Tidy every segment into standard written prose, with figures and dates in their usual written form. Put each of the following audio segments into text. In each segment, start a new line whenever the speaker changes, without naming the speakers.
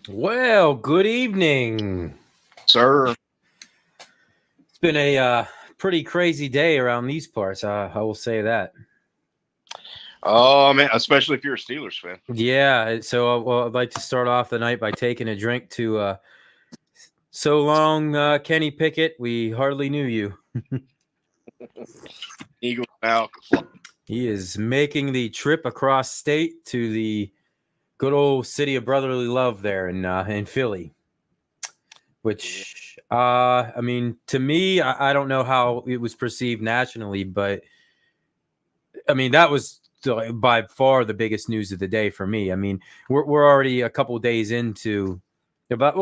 Well, good evening.
Sir.
It's been a pretty crazy day around these parts. I will say that.
Oh man, especially if you're a Steelers fan.
Yeah. So, well, I'd like to start off the night by taking a drink to "So long, Kenny Pickett. We hardly knew you."
Eagles now.
He is making the trip across state to the good old city of brotherly love there in Philly. Which, I mean, to me, I don't know how it was perceived nationally, but I mean, that was by far the biggest news of the day for me. I mean, we're already a couple days into about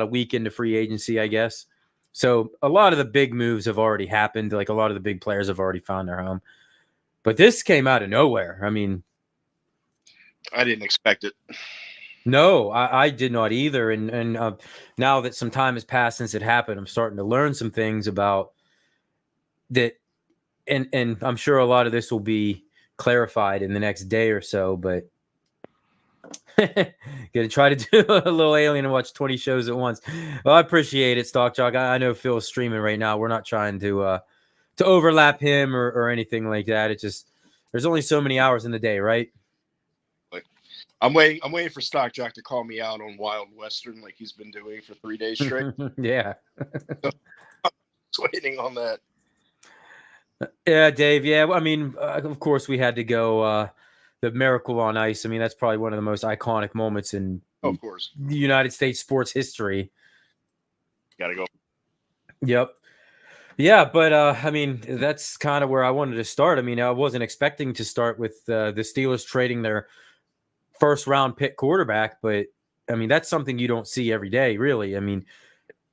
a week into free agency, I guess. So a lot of the big moves have already happened. Like a lot of the big players have already found their home. But this came out of nowhere. I mean,
I didn't expect it.
no, I did not either. And now that some time has passed since it happened, I'm starting to learn some things about that. And I'm sure a lot of this will be clarified in the next day or so. But gonna try to do a little alien and watch 20 shows at once. Well, I appreciate it, Stock Jock. I know Phil's streaming right now. We're not trying to overlap him or anything like that. It just there's only so many hours in the day, right?
Like, I'm waiting for Stock Jock to call me out on Wild Western like he's been doing for 3 days straight.
Yeah.
Just waiting on that.
Yeah, Dave. Yeah, I mean, of course we had to go the Miracle on Ice. I mean, that's probably one of the most iconic moments in
Oh, of course.
the United States sports history.
Gotta go.
Yep. Yeah, but I mean, that's kind of where I wanted to start. I mean, I wasn't expecting to start with the Steelers trading their first round pick quarterback, but I mean, that's something you don't see every day, really. I mean,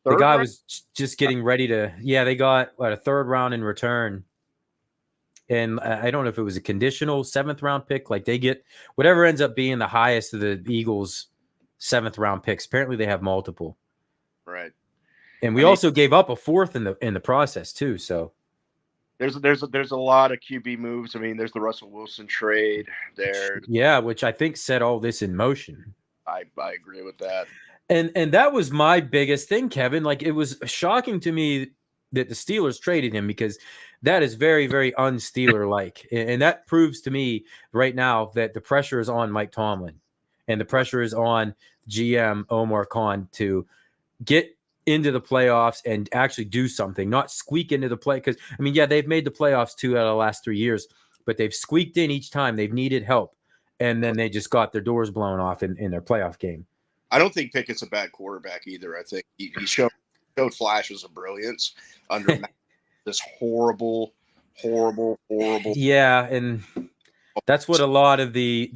the
Third
guy
round?
was just getting ready to, yeah, they got a third round in return. And I don't know if it was a conditional seventh round pick. Like they get whatever ends up being the highest of the Eagles' seventh round picks. Apparently, they have multiple.
Right.
And we
I mean,
also gave up a fourth in the process too. So
there's a lot of QB moves. I mean, there's the Russell Wilson trade. There,
yeah, which I think set all this in motion.
I agree with that.
And that was my biggest thing, Kevin. Like it was shocking to me that the Steelers traded him because that is very, very un-Steeler like. And that proves to me right now that the pressure is on Mike Tomlin and the
Right.
pressure is on GM Omar Khan to get into the playoffs and actually do something, not squeak into the play. Because I mean, yeah, they've made the playoffs 2 out of the last 3 years, but they've squeaked in each time they've needed help. And then they just got their doors blown off in their playoff game.
I don't think Pickett's a bad quarterback either. I think he showed flashes of brilliance under this horrible, horrible, horrible.
Yeah, and that's what a lot of the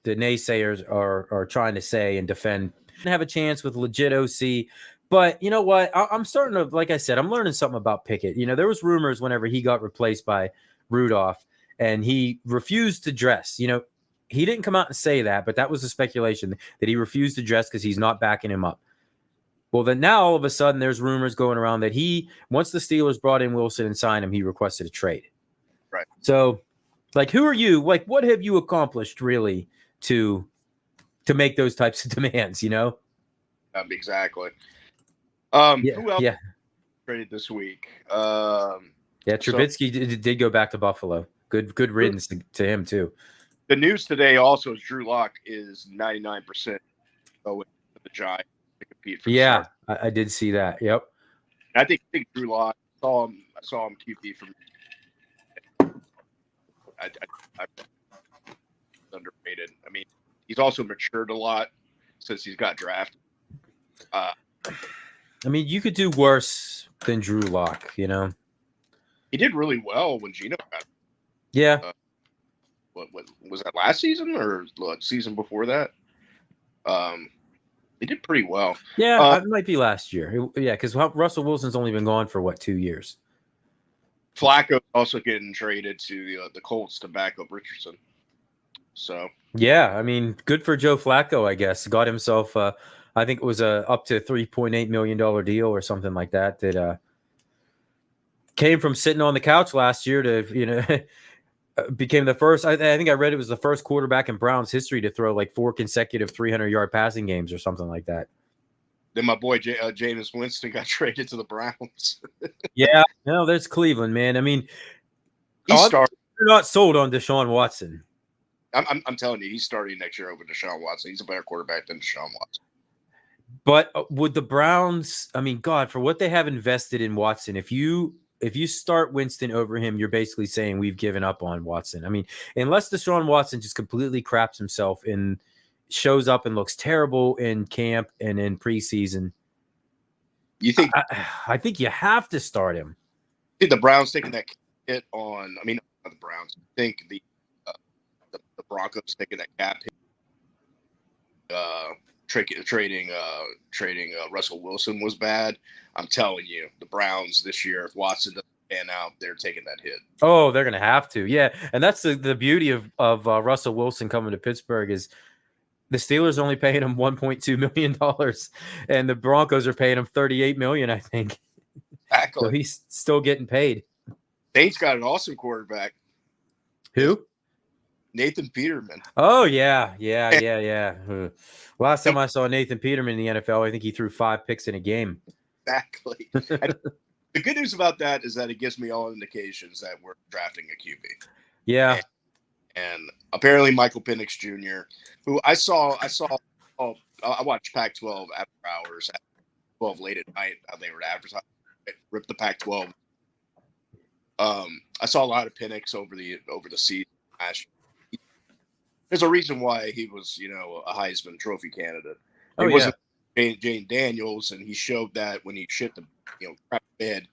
naysayers are trying to say and defend. Have a chance with legit OC, but you know what? I'm starting to, like I said, I'm learning something about Pickett. You know, there was rumors whenever he got replaced by Rudolph, and he refused to dress. You know, he didn't come out and say that, but that was a speculation that he refused to dress because he's not backing him up. Well, then now all of a sudden there's rumors going around that he, once the Steelers brought in Wilson and signed him, he requested a trade.
Right.
So, like, who are you? Like, what have you accomplished really to make those types of demands? You know?
Exactly.
Yeah,
Who else
yeah,
traded this week?
yeah.
So
Trubisky did go back to Buffalo. Good riddance to him too.
the news today also is Drew Lock is 99% going to the Giants to compete for the
Yeah,
start.
I did see that. Yep.
I think Drew Lock I saw him QB from. I underrated. I mean, he's also matured a lot since he's got drafted.
I mean, you could do worse than Drew Lock. You know?
He did really well when Gino got.
Yeah.
What was that last season or season before that? He did pretty well.
Yeah, it might be last year. Yeah, because Russell Wilson's only been gone for what, 2 years.
Flacco also getting traded to the Colts to back up Richardson. So
yeah, I mean, good for Joe Flacco, I guess. Got himself, I think it was a up to $3.8 million deal or something like that. That came from sitting on the couch last year to became the first. I think I read it was the first quarterback in Browns history to throw like 4 consecutive 300-yard passing games or something like that.
Then my boy Jameis Winston got traded to the Browns.
Yeah, no, there's Cleveland, man. I mean,
He's
they're
starting.
not sold on Deshaun Watson.
I'm telling you, he's starting next year over Deshaun Watson. He's a better quarterback than Deshaun Watson.
But would the Browns? I mean, God, for what they have invested in Watson, if you start Winston over him, you're basically saying we've given up on Watson. I mean, unless Deshaun Watson just completely craps himself and shows up and looks terrible in camp and in preseason,
You think
I think you have to start him.
the Browns taking that hit on? I mean, not the Browns. I think the Broncos taking that cap hit. Trading Russell Wilson was bad. I'm telling you, the Browns this year, if Watson doesn't pan out, they're taking that hit.
Oh, they're gonna have to, yeah. And that's the beauty of Russell Wilson coming to Pittsburgh is the Steelers only paying him $1.2 million, and the Broncos are paying him $38 million, I think.
Exactly.
So he's still getting paid.
Saints got an awesome quarterback.
Who?
Nathan Peterman.
Oh, yeah. Last time I saw Nathan Peterman in the NFL, I think he threw 5 picks in a game.
Exactly. The good news about that is that it gives me all indications that we're drafting a QB.
Yeah.
And apparently Michael Penix Jr., who I watched Pac-12 after hours, at 12 late at night. They were advertising, rip the Pac-12. I saw a lot of Penix over the season last year. There's a reason why he was, a Heisman Trophy candidate. It wasn't Jane Daniels, and he showed that when he shit the crap bed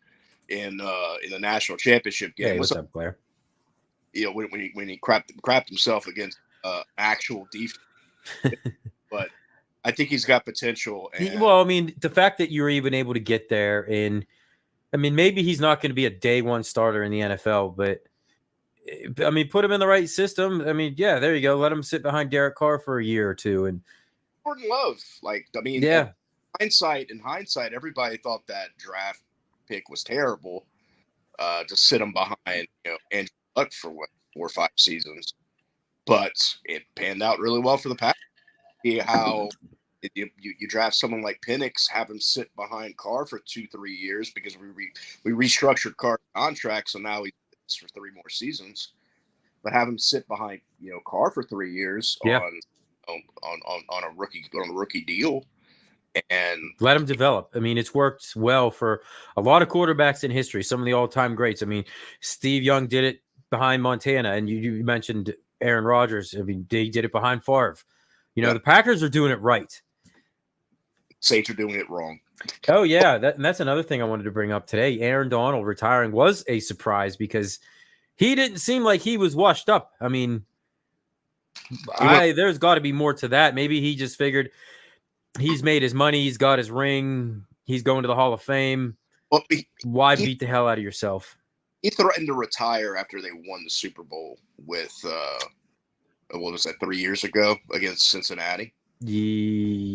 in the national championship game.
Hey, what's up, Blair?
When he crapped himself against actual defense. But I think he's got potential.
Well, I mean, the fact that you were even able to get there, and I mean, maybe he's not going to be a day one starter in the NFL, but I mean, put him in the right system. I mean, yeah, there you go. Let him sit behind Derek Carr for a year or two, and
Jordan Love.
Yeah.
In hindsight, everybody thought that draft pick was terrible. To sit him behind, Andrew Luck for 4 or 5 seasons, but it panned out really well for the Packers. See how you draft someone like Penix, have him sit behind Carr for 2-3 years because we restructured Carr's contract, so now he's for 3 more seasons. But have him sit behind Carr for 3 years on a rookie deal. And
let him develop. I mean, it's worked well for a lot of quarterbacks in history, some of the all-time greats. I mean, Steve Young did it behind Montana, and you mentioned Aaron Rodgers. I mean, they did it behind Favre. The Packers are doing it right.
Saints are doing it wrong.
Oh, yeah. That's another thing I wanted to bring up today. Aaron Donald retiring was a surprise because he didn't seem like he was washed up. I mean, there's got to be more to that. Maybe he just figured – he's made his money. He's got his ring. He's going to the Hall of Fame.
Well,
why beat the hell out of yourself?
He threatened to retire after they won the Super Bowl with, what was that, 3 years ago against Cincinnati?
Yeah.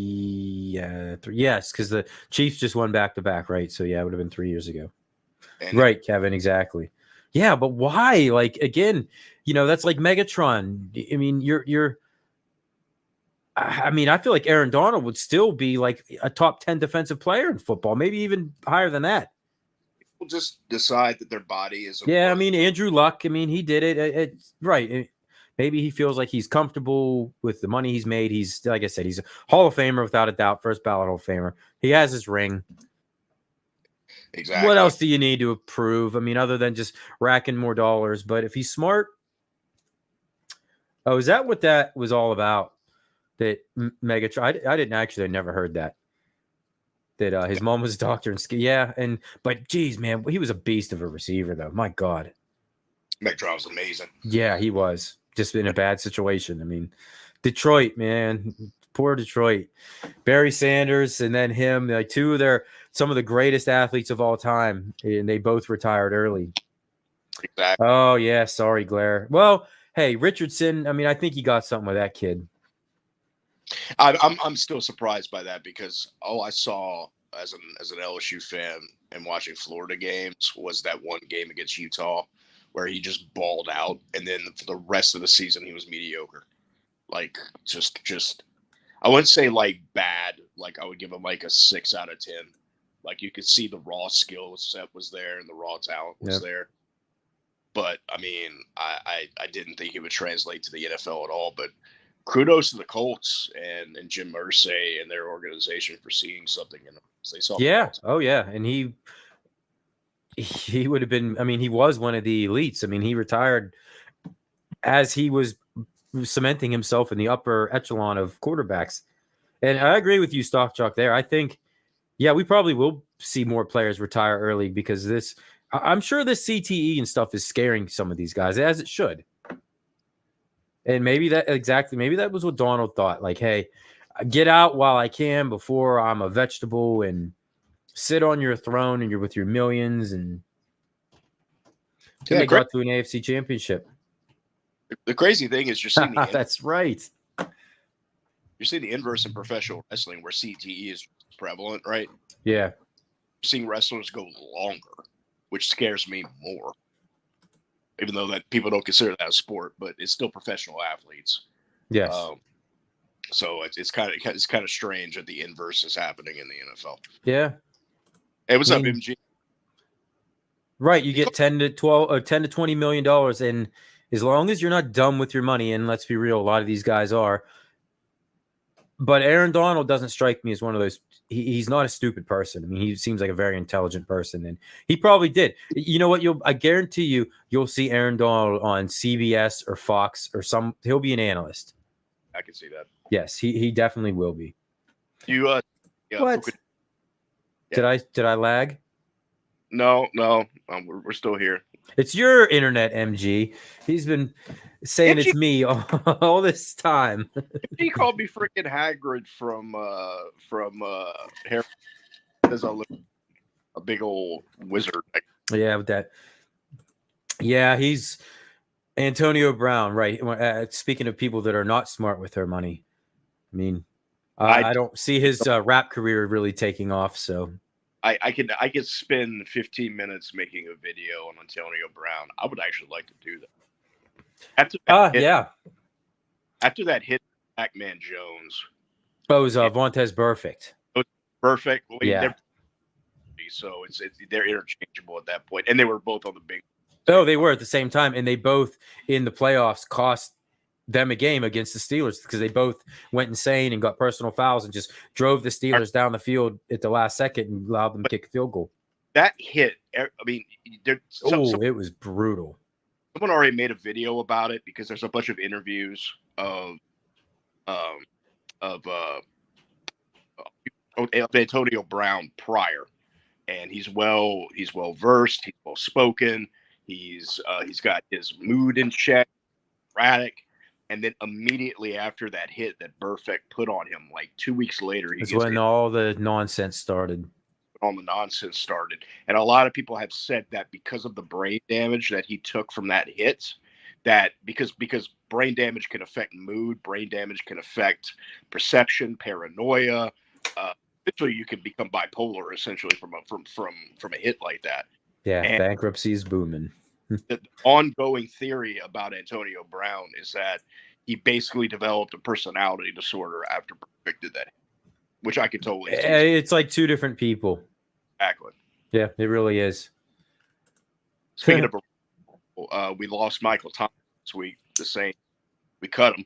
Yes, because the Chiefs just won back-to-back, right? So, yeah, it would have been 3 years ago.
And
right, Kevin, exactly. Yeah, but why? Like, again, that's like Megatron. I mean, I feel like Aaron Donald would still be like a top 10 defensive player in football, maybe even higher than that.
People just decide that their body is.
I mean, Andrew Luck, I mean, he did it. Right. Maybe he feels like he's comfortable with the money he's made. He's, like I said, he's a Hall of Famer without a doubt, first ballot Hall of Famer. He has his ring.
Exactly.
What else do you need to prove? I mean, other than just racking more dollars. But if he's smart. Oh, is that what that was all about? That Megatron, I didn't actually, I never heard that his mom was a doctor and but geez, man, he was a beast of a receiver though. My God,
Megatron was amazing.
Yeah, he was just in a bad situation. I mean, Detroit, man, poor Detroit. Barry Sanders and then him, like some of the greatest athletes of all time, and they both retired early.
Exactly.
Oh yeah, sorry, Blair. Well, hey, Richardson. I mean, I think he got something with that kid.
I'm still surprised by that because all I saw as an LSU fan and watching Florida games was that one game against Utah where he just balled out, and then for the rest of the season he was mediocre. Like just I wouldn't say like bad. Like I would give him like a 6 out of 10. Like you could see the raw skill set was there and the raw talent was there. But I mean, I didn't think it would translate to the NFL at all. But kudos to the Colts and Jim Irsay and their organization for seeing something in him. They saw.
Yeah. Oh yeah. And he would have been. I mean, he was one of the elites. I mean, he retired as he was cementing himself in the upper echelon of quarterbacks. And I agree with you, Stock Chalk. There, I think, yeah, we probably will see more players retire early because this. I'm sure this CTE and stuff is scaring some of these guys, as it should. And maybe that was what Donald thought. Like, hey, get out while I can before I'm a vegetable and sit on your throne and you're with your millions. And they got to an AFC championship.
The crazy thing is you're seeing the
that's right.
You see the inverse in professional wrestling where CTE is prevalent, right?
Yeah.
You're seeing wrestlers go longer, which scares me more. Even though that people don't consider that a sport, but it's still professional athletes.
Yes.
So it's kind of strange that the inverse is happening in the NFL.
Yeah.
Hey, what's up, MG?
Right, you get 10 to 12 or 10 to 20 million dollars, and as long as you're not dumb with your money, and let's be real, a lot of these guys are. But Aaron Donald doesn't strike me as one of those. He's not a stupid person. I mean, he seems like a very intelligent person, and he probably did. You know what? I guarantee you'll see Aaron Donald on CBS or Fox or some. He'll be an analyst.
I can see that.
Yes, he definitely will be.
Yeah,
what? Yeah. Did I lag?
No, we're still here.
It's your internet, MG. He's been saying it's me all this time.
He called me freaking Hagrid from Harry. As I look, a big old wizard.
Yeah, with that. Yeah, he's Antonio Brown, right? Speaking of people that are not smart with their money, I mean, I don't see his rap career really taking off. So.
I could spend 15 minutes making a video on Antonio Brown. I would actually like to do that. After that hit, Pac-Man Jones.
Oh, it was Vontaze Burfict.
Perfect. Well,
yeah.
So they're interchangeable at that point, and they were both on the big.
Oh, they were at the same time, and they both in the playoffs cost them a game against the Steelers because they both went insane and got personal fouls and just drove the Steelers down the field at the last second and allowed them to kick a field goal.
That hit, I mean,
it was brutal.
Someone already made a video about it because there's a bunch of interviews of Antonio Brown prior, and he's well versed, he's well spoken, he's got his mood in check, erratic. And then immediately after that hit that Burfict put on him, like 2 weeks later,
that's when all the nonsense started.
And a lot of people have said that because of the brain damage that he took from that hit, that because brain damage can affect mood, brain damage can affect perception, paranoia. Eventually, you can become bipolar essentially from a hit like that.
Yeah, and bankruptcy is booming.
The ongoing theory about Antonio Brown is that he basically developed a personality disorder after Burfict did that, which I could totally see.
It's like two different people.
Exactly.
Yeah, it really is.
Speaking of, we lost Michael Thomas this week. The Saints, we cut him,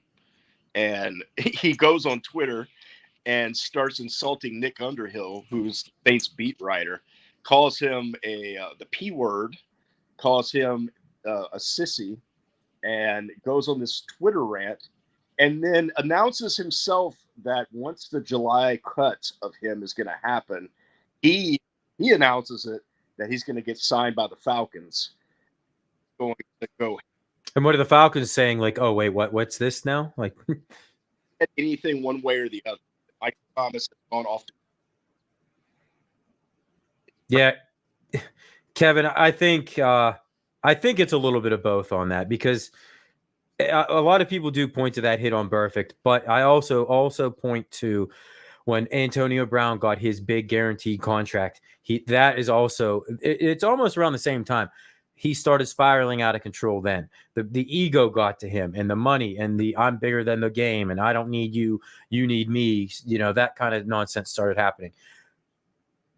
and he goes on Twitter and starts insulting Nick Underhill, who's Saints beat writer, calls him the P word, calls him a sissy, and goes on this Twitter rant, and then announces himself that once the July cut of him is going to happen, he announces it that he's going to get signed by the Falcons. Going to go.
And what are the Falcons saying? Like, oh wait, what's this now? Like
anything one way or the other. Mike Thomas has gone off.
Yeah, Kevin, I think it's a little bit of both on that because a lot of people do point to that hit on Burfict, but I also point to when Antonio Brown got his big guaranteed contract. That is also it's almost around the same time. he started spiraling out of control. Then the ego got to him, and the money, and the I'm bigger than the game, and I don't need you, you need me. That kind of nonsense started happening.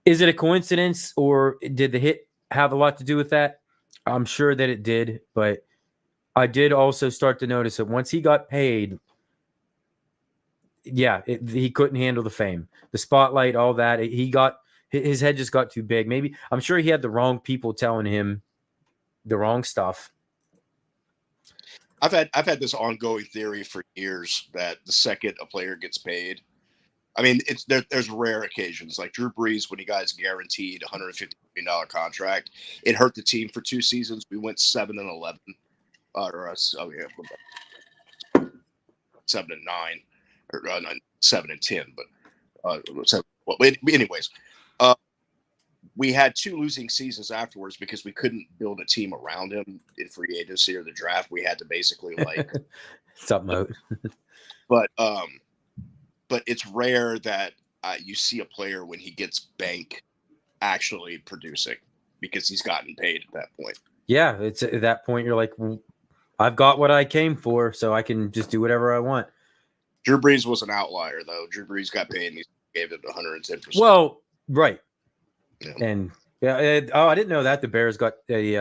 Is it a coincidence, or did the hit have a lot to do with that? I'm sure that it did, but I did also start to notice that once he got paid, he couldn't handle the fame, the spotlight, all that. His head just got too big. Maybe I'm sure he had the wrong people telling him the wrong stuff.
I've had this ongoing theory for years that the second a player gets paid, I mean, there's rare occasions like Drew Brees when he got his guaranteed $150 million contract. It hurt the team for 2 seasons. We went 7-11, or 7-9, or 7-10. But anyways, we had 2 losing seasons afterwards because we couldn't build a team around him in free agency or the draft. We had to basically
something out.
But it's rare that you see a player when he gets bank actually producing because he's gotten paid at that point.
Yeah, it's at that point you're like, well, I've got what I came for, so I can just do whatever I want.
Drew Brees was an outlier, though. Drew Brees got paid and he gave it 110%.
Well, right.
Yeah.
And I didn't know that the Bears got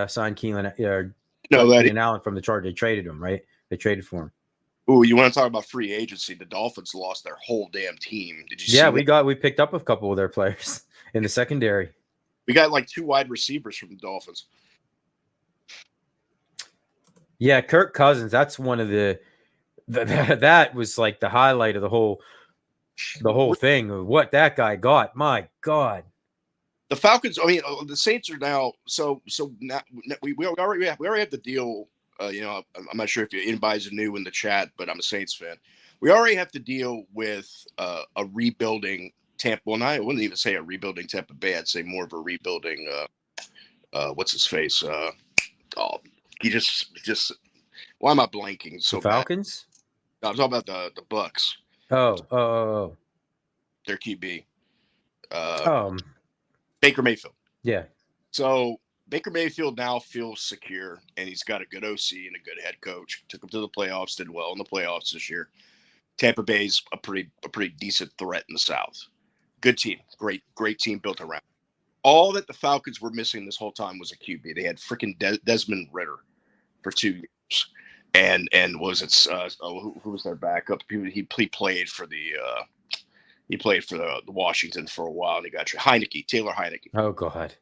signed Keenan Allen from the Chargers. They traded him, right? They traded for him.
Ooh, you want to talk about free agency? The Dolphins lost their whole damn team. Did you see that?
We picked up a couple of their players in the secondary.
We got like 2 wide receivers from the Dolphins.
Yeah, Kirk Cousins. That's one of that was like the highlight of the whole thing. What that guy got, my God.
The Falcons. I mean, the Saints are now so now we already have the deal. I'm not sure if anybody's new in the chat, but I'm a Saints fan. We already have to deal with a rebuilding Tampa. Well, I wouldn't even say a rebuilding Tampa Bay. I'd say more of a rebuilding. What's his face? He just. Why am I blanking so
the Falcons?
No, I'm talking about the Bucks.
Oh.
Their QB. Baker Mayfield.
Yeah.
So Baker Mayfield now feels secure, and he's got a good OC and a good head coach. Took him to the playoffs, did well in the playoffs this year. Tampa Bay's a pretty decent threat in the South. Good team, great team built around. All that the Falcons were missing this whole time was a QB. They had freaking Desmond Ridder for 2 years, and was it who was their backup? He played for the Washington for a while, and he got Taylor Heineke.
Oh God.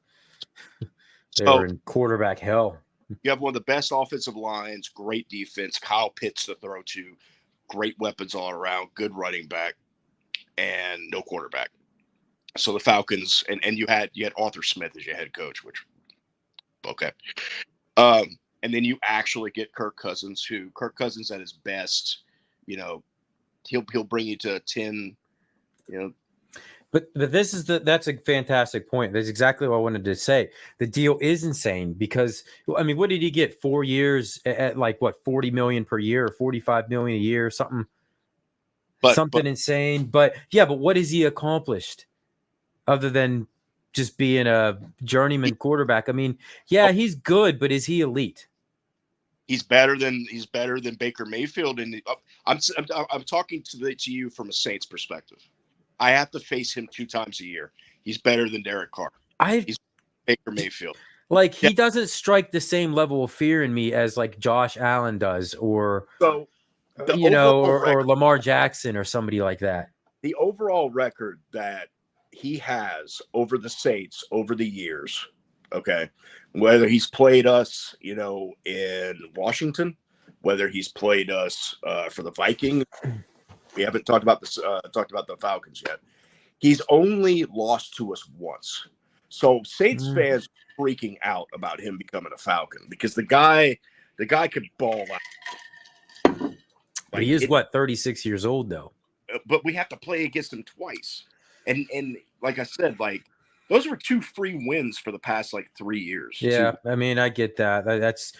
They were in quarterback hell.
You have one of the best offensive lines, great defense, Kyle Pitts to throw to, great weapons all around, good running back, and no quarterback. So the Falcons, and you had Arthur Smith as your head coach, which okay. And then you actually get Kirk Cousins at his best, he'll bring you to 10,
But that's a fantastic point. That's exactly what I wanted to say. The deal is insane because, I mean, what did he get? 4 years at like what, 40 million per year or 45 million a year, something insane. But what has he accomplished other than just being a journeyman quarterback? I mean, he's good, but is he elite?
He's better than Baker Mayfield. And I'm talking to you from a Saints perspective. I have to face him 2 times a year. He's better than Derek Carr. He's Baker Mayfield.
Like, he doesn't strike the same level of fear in me as like Josh Allen does, or or Lamar Jackson or somebody like that.
The overall record that he has over the Saints over the years, okay, whether he's played us, in Washington, whether he's played us for the Vikings. We haven't talked about the Falcons yet. He's only lost to us once. So Saints fans are freaking out about him becoming a Falcon because the guy could ball out.
But he is 36 years old though.
But we have to play against him twice. And like I said, like those were 2 free wins for the past 3 years.
Yeah, I mean, I get that. That's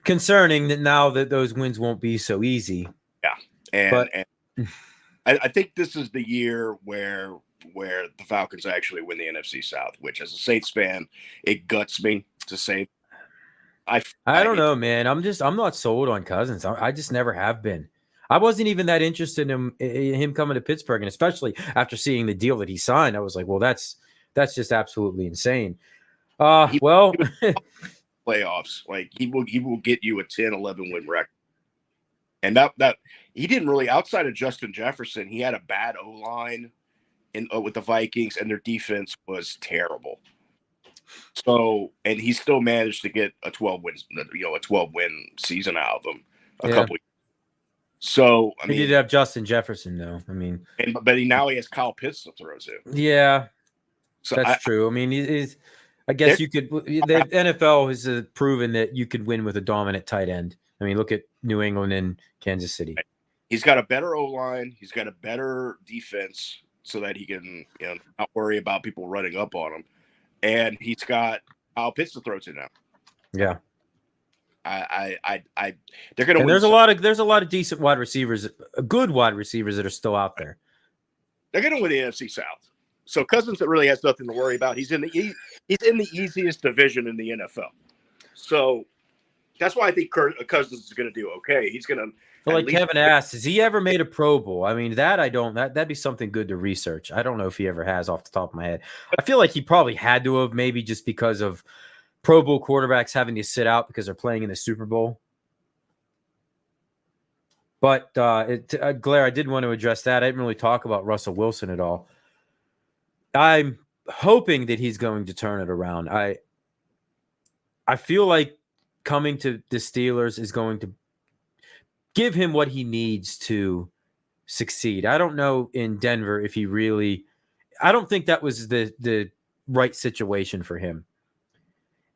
concerning that now that those wins won't be so easy.
Yeah. And I think this is the year where the Falcons actually win the NFC South, which as a Saints fan, it guts me to say.
I don't know, man. I'm not sold on Cousins. I just never have been. I wasn't even that interested in him coming to Pittsburgh, and especially after seeing the deal that he signed, I was like, well, that's just absolutely insane. Well,
he playoffs, like he will get you a 10-11 win record. And that he didn't really, outside of Justin Jefferson, he had a bad O-line with the Vikings, and their defense was terrible. So, and he still managed to get a 12-win season out of them a couple. So, I mean,
he did have Justin Jefferson, though. I mean,
but now he has Kyle Pitts to throw to.
Yeah,
so
that's true. I mean, he's. I guess you could. The NFL has proven that you could win with a dominant tight end. I mean, look at New England and Kansas City.
He's got a better O-line. He's got a better defense, so that he can not worry about people running up on him. And he's got Kyle Pitts to throw to now.
Yeah.
They're going to win.
There's a lot of decent wide receivers, good wide receivers that are still out there.
They're going to win the NFC South. So Cousins really has nothing to worry about. He's in the easiest division in the NFL. So that's why I think Cousins is going to do okay. He's going to.
But like Kevin asked, has he ever made a Pro Bowl? I mean, that'd be something good to research. I don't know if he ever has off the top of my head. I feel like he probably had to have, maybe just because of Pro Bowl quarterbacks having to sit out because they're playing in the Super Bowl. But Blair, I did want to address that. I didn't really talk about Russell Wilson at all. I'm hoping that he's going to turn it around. I feel like coming to the Steelers is going to give him what he needs to succeed. I don't know in Denver if he really – I don't think that was the right situation for him.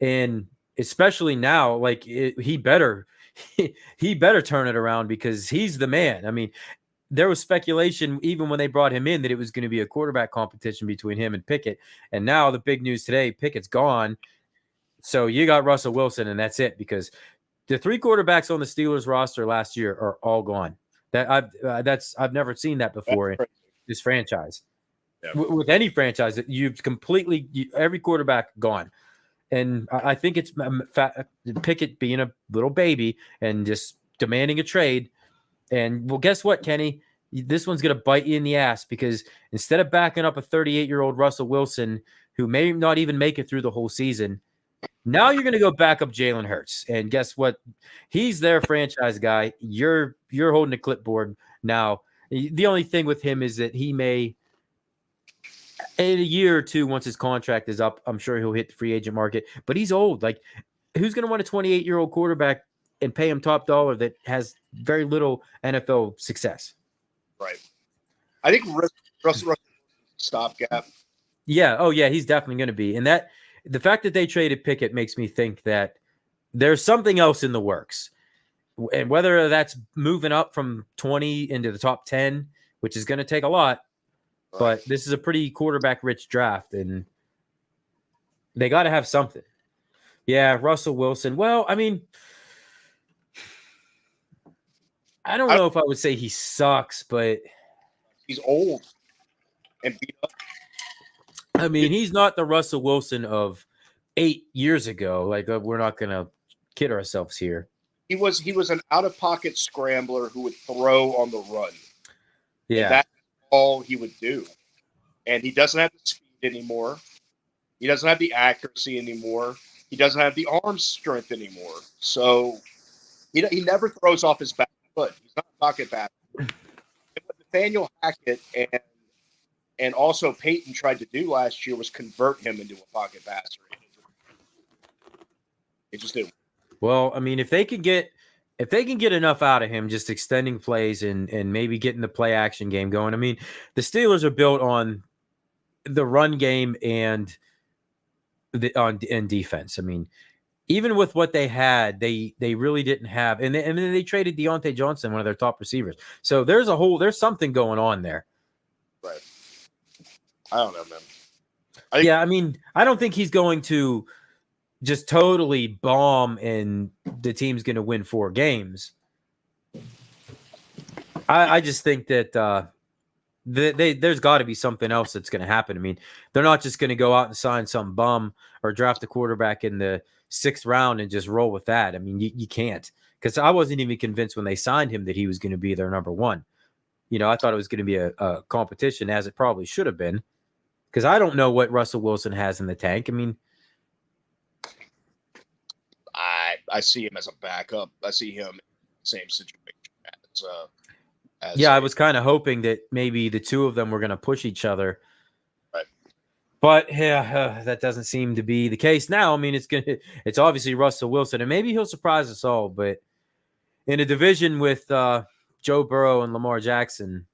And especially now, like he better turn it around because he's the man. I mean, there was speculation even when they brought him in that it was going to be a quarterback competition between him and Pickett. And now the big news today, Pickett's gone. So you got Russell Wilson, and that's it, because the three quarterbacks on the Steelers roster last year are all gone. I've never seen that before in this franchise. Yeah. With any franchise, you've every quarterback gone. And I think it's Pickett being a little baby and just demanding a trade. And well, guess what, Kenny? This one's going to bite you in the ass, because instead of backing up a 38-year-old Russell Wilson who may not even make it through the whole season, now you're going to go back up Jalen Hurts. And guess what? He's their franchise guy. You're holding the clipboard now. The only thing with him is that he may, in a year or two, once his contract is up, I'm sure he'll hit the free agent market. But he's old. Like, who's going to want a 28-year-old quarterback and pay him top dollar that has very little NFL success?
Right. I think Russell stopgap.
Yeah. Oh, yeah. He's definitely going to be. And that the fact that they traded Pickett makes me think that there's something else in the works. And whether that's moving up from 20 into the top 10, which is going to take a lot, right. But this is a pretty quarterback-rich draft, and they got to have something. Yeah, Russell Wilson. Well, I mean, I don't know if I would say he sucks, but
he's old and beat up.
I mean, he's not the Russell Wilson of 8 years ago. Like, we're not going to kid ourselves here.
He was an out-of-pocket scrambler who would throw on the run.
Yeah.
And that's all he would do. And he doesn't have the speed anymore. He doesn't have the accuracy anymore. He doesn't have the arm strength anymore. So he never throws off his back foot. He's not a pocket passer. And what Nathaniel Hackett and also Peyton tried to do last year was convert him into a pocket passer. It just didn't.
Well, I mean, if they can get enough out of him, just extending plays and maybe getting the play action game going. I mean, the Steelers are built on the run game and on defense. I mean, even with what they had, they really didn't have, and then they traded Deontay Johnson, one of their top receivers. So there's something going on there.
Right. I don't know, man.
I mean, I don't think he's going to just totally bomb and the team's going to win 4 games. I just think that there's got to be something else that's going to happen. I mean, they're not just going to go out and sign some bum or draft a quarterback in the 6th round and just roll with that. I mean, you can't, because I wasn't even convinced when they signed him that he was going to be their number one. I thought it was going to be a competition, as it probably should have been, because I don't know what Russell Wilson has in the tank. I mean,
I see him as a backup. I see him in the same situation as
I was kind of hoping that maybe the two of them were going to push each other.
Right.
But yeah, that doesn't seem to be the case now. I mean, it's obviously Russell Wilson, and maybe he'll surprise us all. But in a division with Joe Burrow and Lamar Jackson,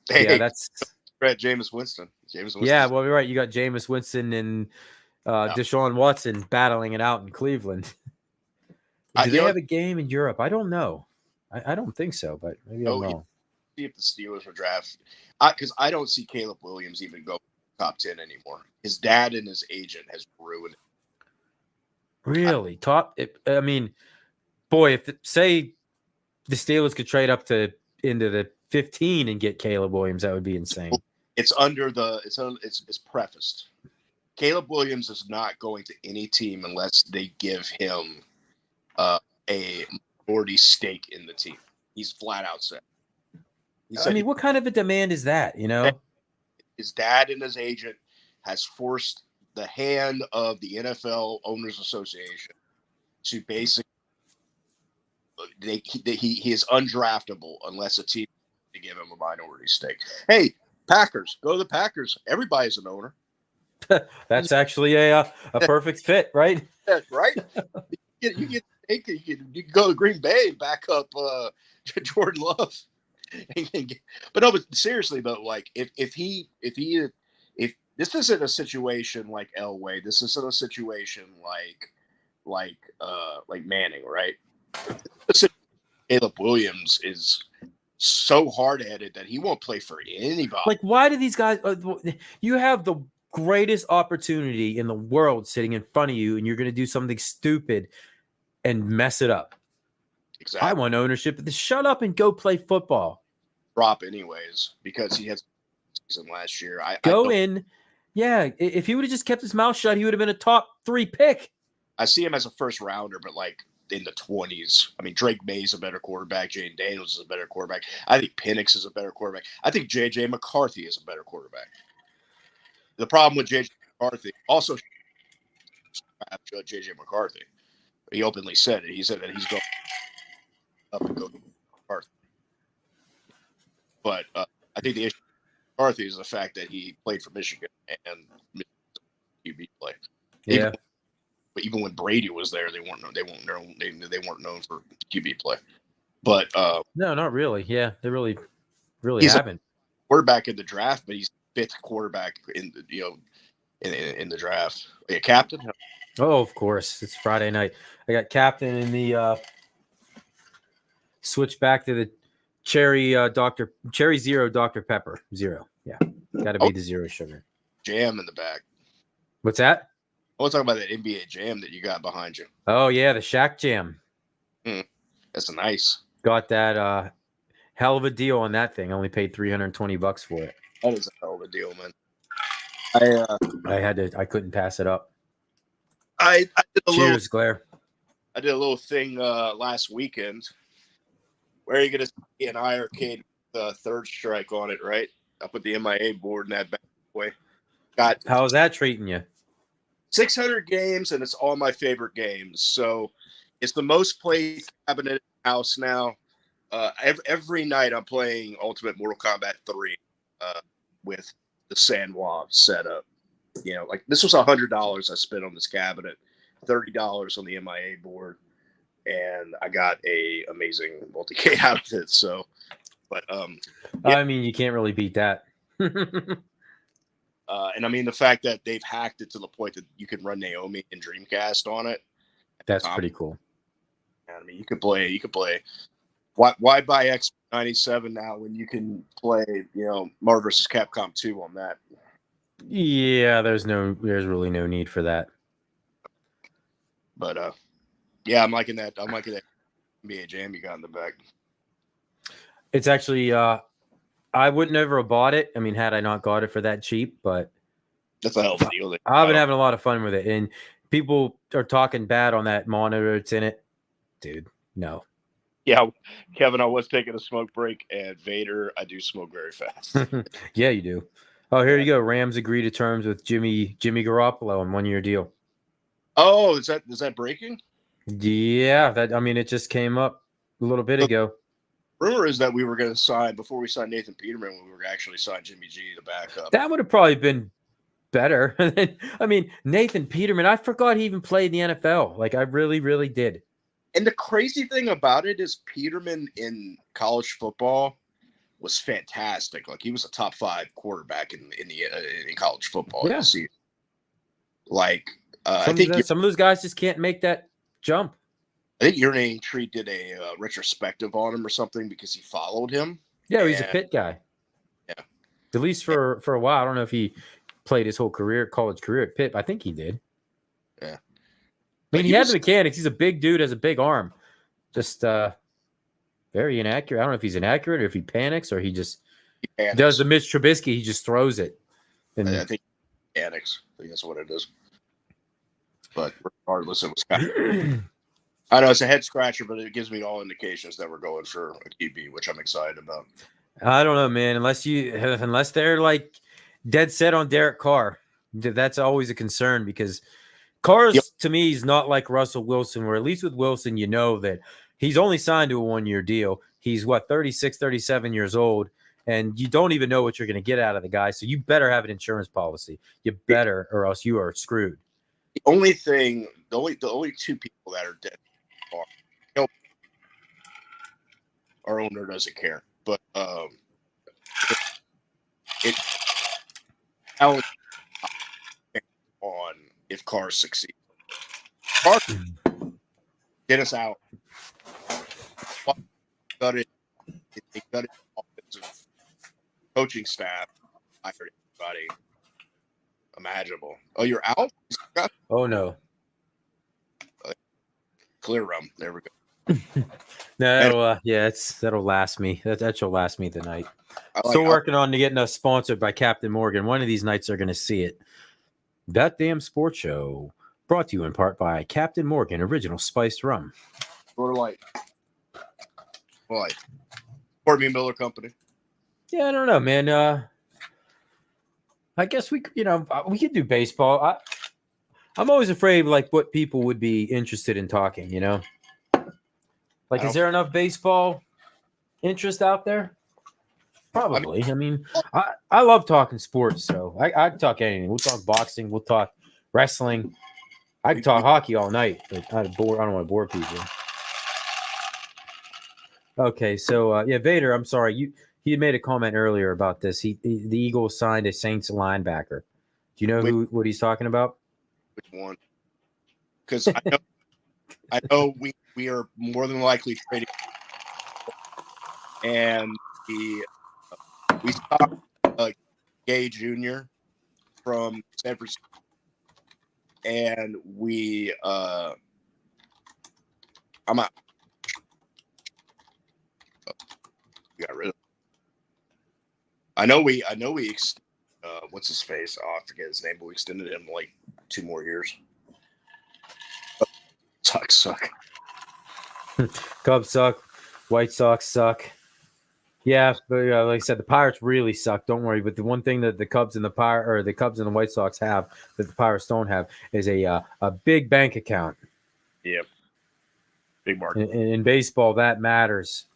that's
right. Jameis Winston.
Yeah, well, you're right. You got Jameis Winston and Deshaun Watson battling it out in Cleveland. Do they have a game in Europe? I don't know. I don't think so, but maybe I'm wrong.
See if the Steelers were drafted, because I don't see Caleb Williams even go top 10 anymore. His dad and his agent has ruined it.
Really? I mean, boy, if say the Steelers could trade up into the 15 and get Caleb Williams, that would be insane.
It's prefaced. Caleb Williams is not going to any team unless they give him a minority stake in the team. He's flat out said.
What kind of a demand is that?
His dad and his agent has forced the hand of the NFL Owners Association to basically he is undraftable unless a team to give him a minority stake. Hey, Packers, go to the Packers. Everybody's an owner.
That's actually a perfect fit, right?
Right. You can go to Green Bay and back up Jordan Love. But seriously though, like if this isn't a situation like Elway, this isn't a situation like Manning, right? Caleb Williams is so hard-headed that he won't play for anybody.
Like, why do these guys? You have the greatest opportunity in the world sitting in front of you, and you're going to do something stupid and mess it up.
Exactly.
I want ownership. Shut up and go play football.
Drop anyways because he had season last year.
Yeah. If he would have just kept his mouth shut, he would have been a top 3 pick.
I see him as a first rounder, but like in the 20s. I mean, Drake May's a better quarterback. Jane Daniels is a better quarterback. I think Penix is a better quarterback. I think J.J. McCarthy is a better quarterback. The problem with J.J. McCarthy also J.J. McCarthy. He openly said it. He said that he's going up and go to McCarthy. But I think the issue with McCarthy is the fact that he played for Michigan and QB play.
Yeah.
But even when Brady was there, they weren't known for QB play. But
no, not really. Yeah, they really haven't.
Quarterback in the draft, but he's 5th quarterback in the draft. A captain?
Oh, of course. It's Friday night. I got captain in the switch back to the cherry zero Dr. Pepper. Zero. Yeah. Got to be the zero sugar.
Jam in the back.
What's that?
I want to talk about that NBA Jam that you got behind you.
Oh, yeah, the Shaq Jam.
That's nice.
Got that hell of a deal on that thing. I only paid $320 for it.
That is a hell of a deal, man.
I couldn't pass it up.
I did a
Cheers, Claire.
I did a little thing last weekend. Where are you going to see an arcade with the third strike on it, right? I put the MIA board in that bad boy.
How's that treating you?
600 games, and it's all my favorite games. So it's the most played cabinet in the house now. Every night I'm playing Ultimate Mortal Kombat 3 with the San Juan setup. Like this was $100 I spent on this cabinet, $30 on the MIA board, and I got a amazing multi-K out of it. So, but
I mean, you can't really beat that.
And I mean the fact that they've hacked it to the point that you can run Naomi and Dreamcast on it.
That's pretty cool.
I mean, you could play. Why buy X97 now when you can play, Marvel vs. Capcom 2 on that?
Yeah, there's really no need for that.
But yeah, I'm liking that. I'm liking that NBA Jam you got in the back.
It's actually I would never have bought it. I mean, had I not got it for that cheap, but
That's a hell of a deal.
I've been having a lot of fun with it. And people are talking bad on that monitor it's in it. Dude, no.
Yeah, Kevin, I was taking a smoke break, and Vader, I do smoke very fast.
Yeah, you do. Oh, here you go. Rams agree to terms with Jimmy Garoppolo on 1-year deal.
Oh, is that breaking?
Yeah, it just came up a little bit ago.
Rumor is that we were going to sign before we signed Nathan Peterman. We were actually sign Jimmy G to back up.
That would have probably been better. I mean, Nathan Peterman, I forgot he even played in the NFL. Like, I really, really did.
And the crazy thing about it is Peterman in college football was fantastic. Like, he was a top 5 quarterback in college football.
Yeah.
Like,
I think some of those guys just can't make that jump.
I think Your Name Tree did a retrospective on him or something because he followed him.
Yeah, he's a Pitt guy.
Yeah.
At least for a while. I don't know if he played his whole college career at Pitt. I think he did.
Yeah.
I mean, he had the mechanics. He's a big dude, has a big arm. Just very inaccurate. I don't know if he's inaccurate or if he panics or he does the Mitch Trubisky. He just throws it. And
I think mechanics. I think that's what it is. But regardless, it was kind of I know it's a head scratcher, but it gives me all indications that we're going for a QB, which I'm excited about.
I don't know, man. Unless they're like dead set on Derek Carr, that's always a concern because Carr's to me is not like Russell Wilson, where at least with Wilson, you know that he's only signed to a 1-year deal. He's 36, 37 years old, and you don't even know what you're going to get out of the guy. So you better have an insurance policy. You better, or else you are screwed.
The only 2 people that are dead are our owner doesn't care, but it on if Carr succeeds. Carr get us out. Got it. They got it. Offensive coaching staff. I heard everybody imaginable. Oh, you're out?
Oh no.
Clear rum. There we go.
No, that'll last me. That shall last me tonight. Still working on getting us sponsored by Captain Morgan. One of these nights they're going to see it. That Damn Sports Show, brought to you in part by Captain Morgan Original Spiced Rum.
Or like Fort Me Miller Company.
Yeah, I don't know, man. I guess we could do baseball. I'm always afraid, like, what people would be interested in talking, you know? Like, is there enough baseball interest out there? Probably. I mean, I love talking sports, so I can talk anything. We'll talk boxing. We'll talk wrestling. I can talk hockey all night, but I don't want to bore people. Okay, so, Vader, I'm sorry. He made a comment earlier about this. The Eagles signed a Saints linebacker. Do you know what he's talking about?
Which one? Because I know we are more than likely trading, and we stopped Gay Jr. from San Francisco, and I'm out. We got rid of. I know we what's his face? Oh, I forget his name, but we extended him like 2 more years. Suck.
Cubs suck. White Sox suck. Yeah, but like I said, the Pirates really suck. Don't worry. But the one thing that the Cubs and the White Sox have that the Pirates don't have is a big bank account.
Yep. Big market.
In baseball, that matters.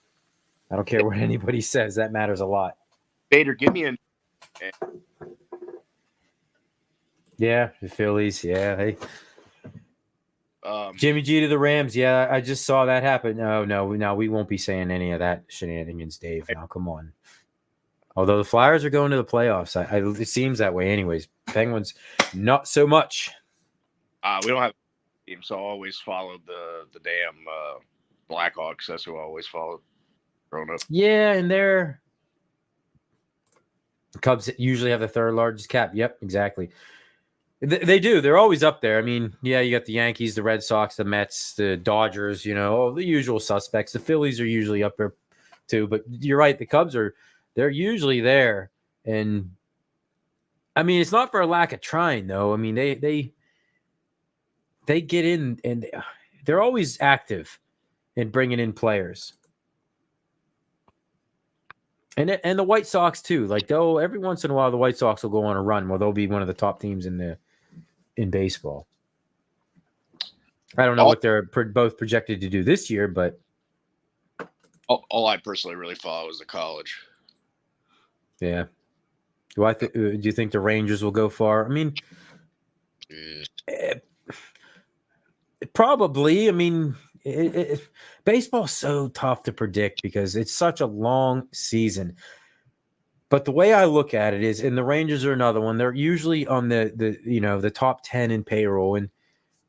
I don't care what anybody says. That matters a lot.
Vader, give me
Yeah, the Phillies. Yeah, hey. Jimmy G to the Rams. Yeah, I just saw that happen. No, we won't be saying any of that shenanigans, Dave. Now, come on. Although the Flyers are going to the playoffs, it seems that way, anyways. Penguins, not so much.
We don't have a team, so I always followed the damn Blackhawks. That's who I always followed growing up.
Yeah, and the Cubs usually have the 3rd largest cap. Yep, exactly. They do. They're always up there. I mean, yeah, you got the Yankees, the Red Sox, the Mets, the Dodgers, all the usual suspects. The Phillies are usually up there too. But you're right. The Cubs are they're usually there. And I mean, it's not for a lack of trying, though. I mean, they get in and they're always active in bringing in players. And the White Sox too. Like though, every once in a while, the White Sox will go on a run where they'll be one of the top teams in baseball. I don't know what they're both projected to do this year, but
all I personally really follow is the college.
Yeah. Do you think the Rangers will go far? I mean, probably. I mean, baseball's so tough to predict because it's such a long season. But the way I look at it is, and the Rangers are another one. They're usually on the top 10 in payroll, and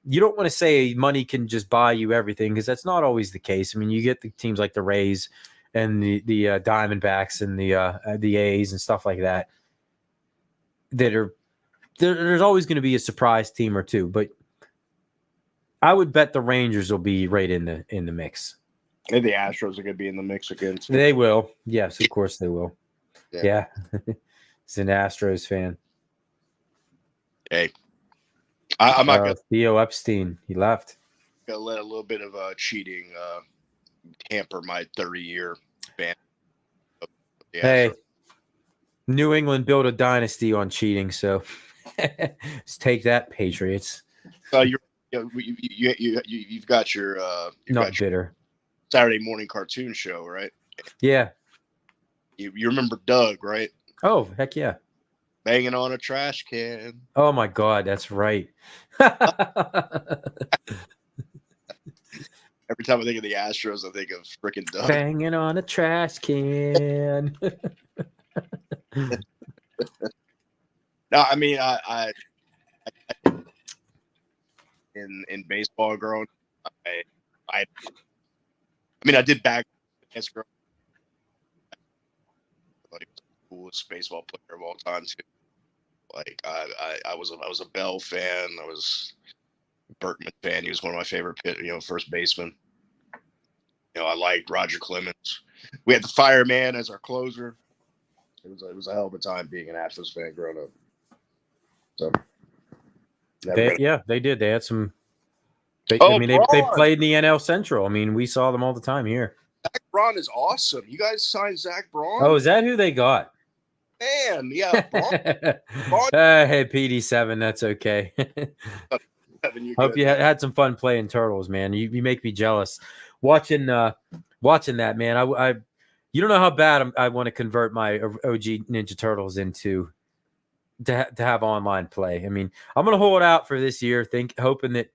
you don't want to say money can just buy you everything because that's not always the case. I mean, you get the teams like the Rays and the Diamondbacks and the A's and stuff like that. There's always going to be a surprise team or two, but I would bet the Rangers will be right in the mix.
And the Astros are going to be in the mix again.
They will. Yes, of course they will. Yeah. He's an Astros fan.
Hey, I'm not going to.
Theo Epstein, he left.
Going to let a little bit of cheating hamper my 30-year ban.
Hey, New England built a dynasty on cheating, so let's take that, Patriots.
You've got your
not bitter
Saturday morning cartoon show, right?
Yeah.
You remember Doug, right?
Oh, heck yeah.
Banging on a trash can.
Oh my God, that's right.
Every time I think of the Astros, I think of freaking Doug.
Banging on a trash can.
No, I mean, I in baseball growing, I mean, I did back as growing. Like the coolest baseball player of all time too. Like I was a Bell fan. I was a Berkman fan. He was one of my favorite first basemen. I liked Roger Clemens. We had the Fireman as our closer. It was a hell of a time being an Astros fan growing up. So
they did. They had some. They played in the NL Central. I mean, we saw them all the time here.
Zach Braun is awesome. You guys signed Zach Braun?
Oh, is that who they got?
Man, yeah. Braun.
Hey, PD7, that's okay. Hope you had some fun playing Turtles, man. You make me jealous. Watching that, man. I you don't know how bad I want to convert my OG Ninja Turtles into to have online play. I mean, I'm gonna hold out for this year, hoping that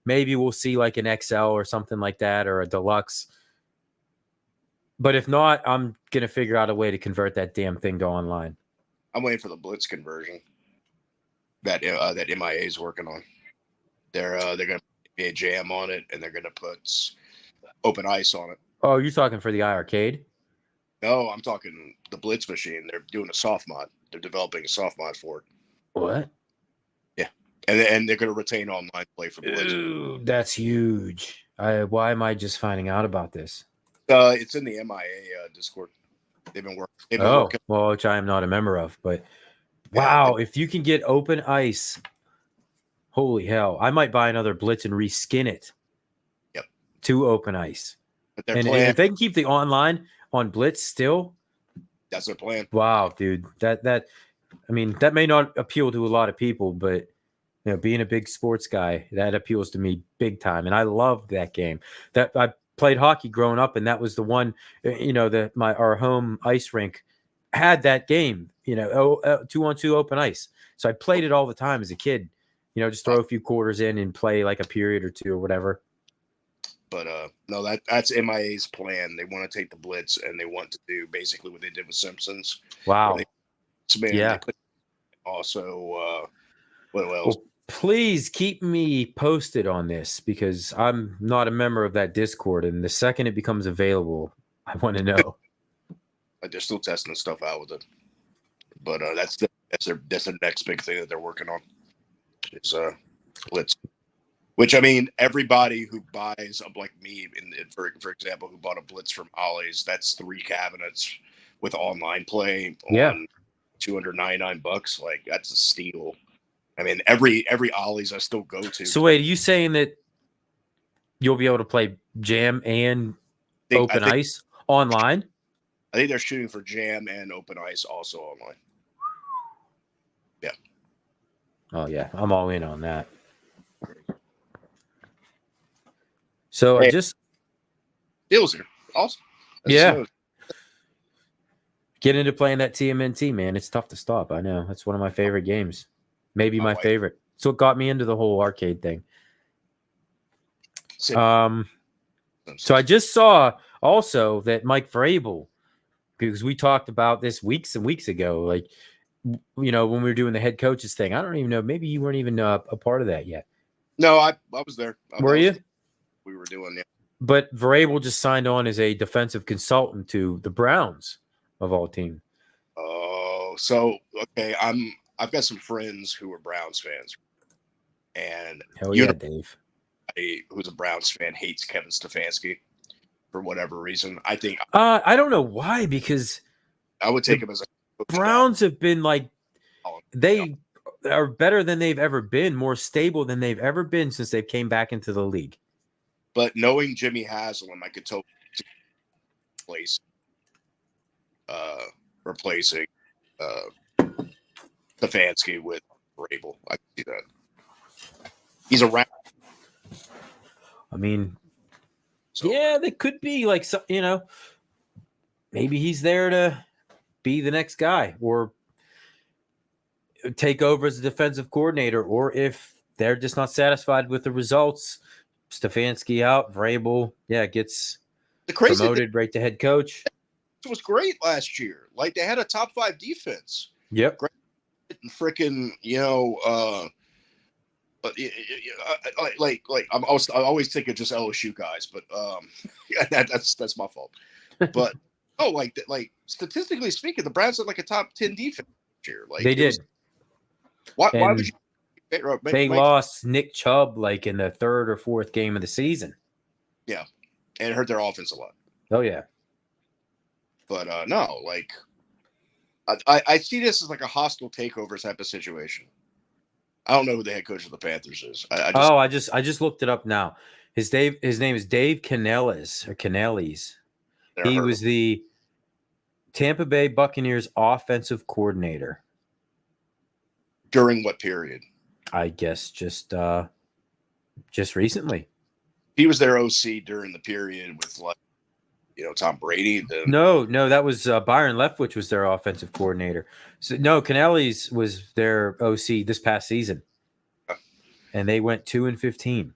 maybe we'll see like an XL or something like that or a deluxe. But if not, I'm gonna figure out a way to convert that damn thing to online.
I'm waiting for the Blitz conversion that MIA is working on. They're gonna put a jam on it, and they're gonna put open ice on it.
Oh, you're talking for the iArcade?
No, I'm talking the Blitz machine. They're doing a soft mod. They're developing a soft mod for it.
What?
Yeah, and they're gonna retain online play for Blitz.
Ooh, that's huge. Why am I just finding out about this?
It's in the MIA Discord. They've been working.
Well, which I am not a member of, but wow, if you can get open ice, holy hell! I might buy another Blitz and reskin it.
Yep.
To open ice,
and
if they can keep the online on Blitz still,
that's their plan.
Wow, dude, that I mean, that may not appeal to a lot of people, but being a big sports guy, that appeals to me big time, and I love that game. That I played hockey growing up, and that was the one. Our home ice rink had that game. 2-on-2 open ice. So I played it all the time as a kid. Just throw a few quarters in and play like a period or two or whatever.
But no, that's MIA's plan. They want to take the Blitz and they want to do basically what they did with Simpsons.
Wow.
They put also what else?
Well, please keep me posted on this because I'm not a member of that Discord, and the second it becomes available, I want to know.
They're still testing stuff out with it, but that's their next big thing that they're working on. Is Blitz. Which, I mean, everybody who buys, like me, for example, who bought a Blitz from Ollie's, that's 3 cabinets with online play
Yeah.
on $299. Like that's a steal. I mean, every Ollie's I still go to.
So wait, are you saying that you'll be able to play Jam and
I
Open
think
Ice online?
they're shooting for Jam and Open Ice also online. Yeah.
Oh yeah, I'm all in on that. So
Hey,
I just
deals here. Awesome.
yeah. Get into playing that TMNT, man. It's tough to stop. I know. That's one of my favorite games. Maybe my favorite. It's what got me into the whole arcade thing. So I just saw also that Mike Vrabel, because we talked about this weeks and weeks ago, like, you know, when we were doing the head coaches thing. I don't even know. Maybe you weren't even a part of that yet.
No, I was there.
Were you?
We were doing it.
But Vrabel just signed on as a defensive consultant to the Browns of all teams.
Oh, so okay. I've got some friends who are Browns fans, and
Hell yeah, Dave.
Who's a Browns fan hates Kevin Stefanski for whatever reason. I think
I don't know why, because
I would take him as a
Browns have been like, they are better than they've ever been, more stable than they've ever been since they came back into the league.
But knowing Jimmy Haslam, I could totally replacing Stefanski with Vrabel. I can see that. He's a rat.
I mean, yeah, they could be like, you know, maybe he's there to be the next guy or take over as a defensive coordinator, or if they're just not satisfied with the results, Stefanski out, Vrabel, gets promoted right to head coach.
It was great last year. Like, they had a top 5 defense.
Yep.
Great, freaking, you know, like I always think of just LSU guys, but that's my fault. But like statistically speaking, the Browns had like a top 10 defense this year. Like
they did.
Why would you?
They lost Nick Chubb like in the 3rd or 4th game of the season.
Yeah, and it hurt their offense a lot.
Oh yeah.
But no, like I see this as like a hostile takeover type of situation. I don't know who the head coach of the Panthers is.
I just looked it up now. His name is Dave Canales or Canales. He was the Tampa Bay Buccaneers offensive coordinator.
During what period?
I guess just recently.
He was their OC during the period with, like, you know, Tom Brady.
No, that was Byron Leftwich was their offensive coordinator. So no, Canales was their OC this past season, and they went 2-15.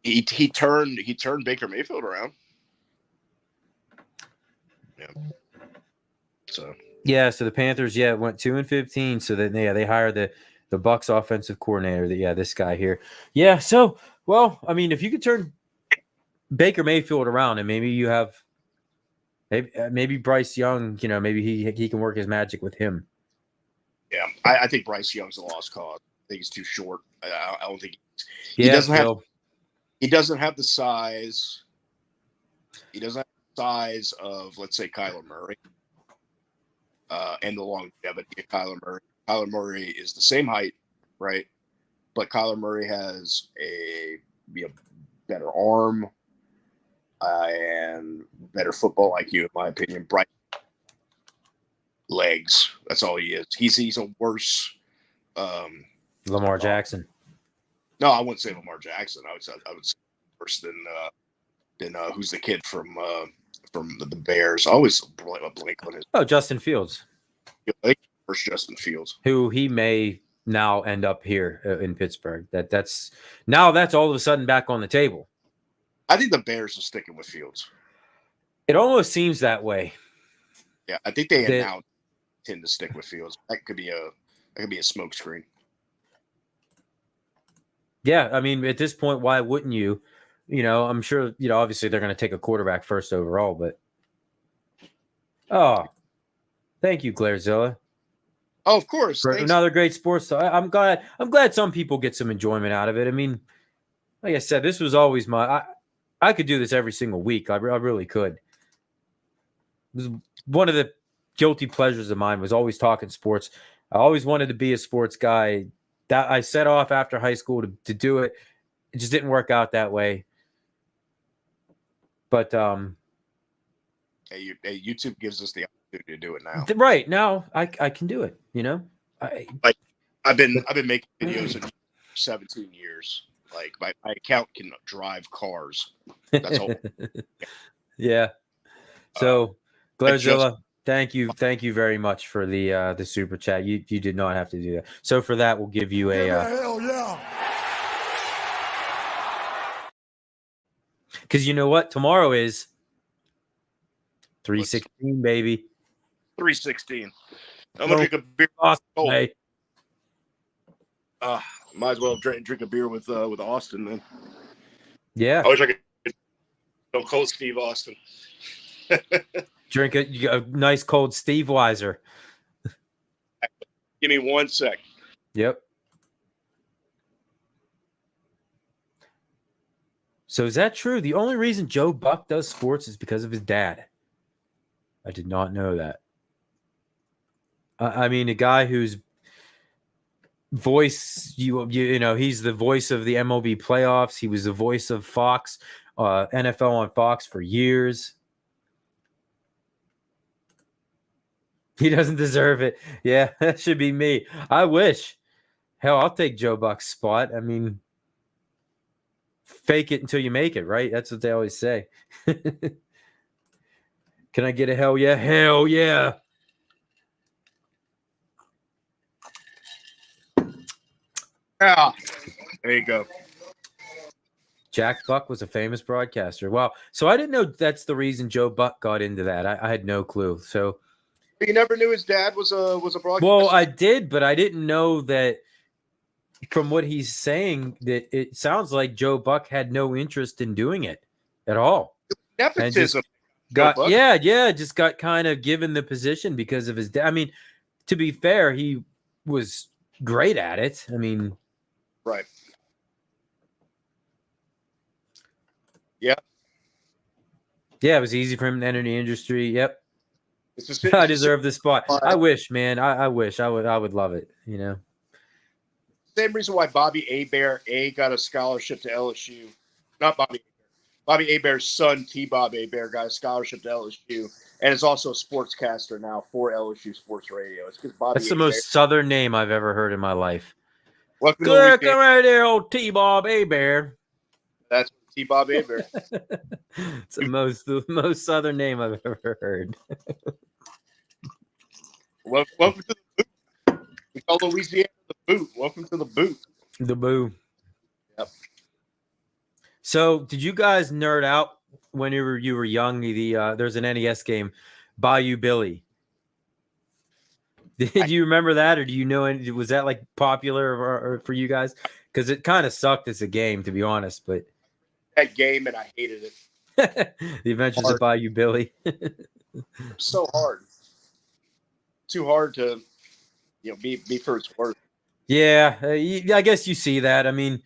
He turned Baker Mayfield around. Yeah. So
the Panthers went 2-15. So then they hired the Bucs offensive coordinator. This guy here. Yeah. So well, I mean, if you could turn Baker Mayfield around, and maybe you have. Maybe Bryce Young, you know, maybe he can work his magic with him.
Yeah, I think Bryce Young's a lost cause. I think he's too short. I don't think he doesn't have the size. He doesn't have the size of, let's say, Kyler Murray, and the longevity of Kyler Murray. Kyler Murray is the same height, right? But Kyler Murray has a better arm. And better football IQ, in my opinion. Bright legs. That's all he is. He's a worse
Lamar Jackson.
No, I wouldn't say Lamar Jackson. I would say worse than who's the kid from the Bears. I always blank on his.
Oh, Justin Fields.
Worse Justin Fields,
who he may now end up here in Pittsburgh. That's all of a sudden back on the table.
I think the Bears are sticking with Fields.
It almost seems that way.
Yeah, I think they now tend to stick with Fields. That could be a smokescreen.
Yeah, I mean, at this point, why wouldn't you? You know, I'm sure, you know, obviously they're going to take a quarterback first overall, but thank you, Glairzilla.
Oh, of course.
For another great sports. I'm glad some people get some enjoyment out of it. I mean, like I said, this was always I could do this every single week. I really could. It was one of the guilty pleasures of mine was always talking sports. I always wanted to be a sports guy. That I set off after high school to do it. It just didn't work out that way. But
YouTube gives us the opportunity to do it now.
Right now, I can do it. You know,
I've been making videos for 17 years. Like my account can drive cars. That's all.
Yeah. So, Glazilla, thank you very much for the super chat. You did not have to do that. So for that, we'll give you a
hell yeah.
Because you know what? Tomorrow is 316, baby.
316. I'm going to drink a beer.
Awesome, hey.
Might as well drink a beer with Austin then.
Yeah.
I wish I could. Don't call Steve Austin.
Drink a nice cold Steve Weiser.
Give me 1 sec.
Yep. So is that true? The only reason Joe Buck does sports is because of his dad. I did not know that. I mean, a guy whose voice, you know, he's the voice of the MLB playoffs. He was the voice of Fox, NFL on Fox for years. He doesn't deserve it. Yeah, that should be me. I wish. Hell, I'll take Joe Buck's spot. I mean, fake it until you make it, right? That's what they always say. Can I get a hell yeah? Hell yeah.
Yeah. There you go.
Jack Buck was a famous broadcaster. Wow. So I didn't know that's the reason Joe Buck got into that. I had no clue. So
you never knew his dad was a broadcaster?
Well, I did, but I didn't know that from what he's saying that it sounds like Joe Buck had no interest in doing it at all.
Nepotism.
Just got kind of given the position because of his dad. I mean, to be fair, he was great at it. I mean,
right. Yeah.
Yeah, it was easy for him to enter the industry. Yep. I deserve this spot. I wish, man. I wish. I would love it, you know.
Same reason why Bobby Hebert got a scholarship to LSU. Not Bobby Hebert. Bobby Hebert's son, T-Bob Hebert, got a scholarship to LSU, and is also a sportscaster now for LSU Sports Radio. It's because Bobby.
That's the most southern name I've ever heard in my life.
Welcome
Good, come right there, old T-Bob Hebert.
That's T-Bob Hebert.
It's the most southern name I've ever heard.
Welcome to the boot. We call Louisiana the boot. Welcome to the boot.
The boo.
Yep.
So, did you guys nerd out when you were young? There's an NES game, Bayou Billy. Did you remember that, or do you know it? Was that like popular or for you guys? Because it kind of sucked as a game, to be honest. But
that game, and I hated it.
The Adventures of Bayou Billy.
So hard. Too hard to, be for its worth.
Yeah, I guess you see that. I mean,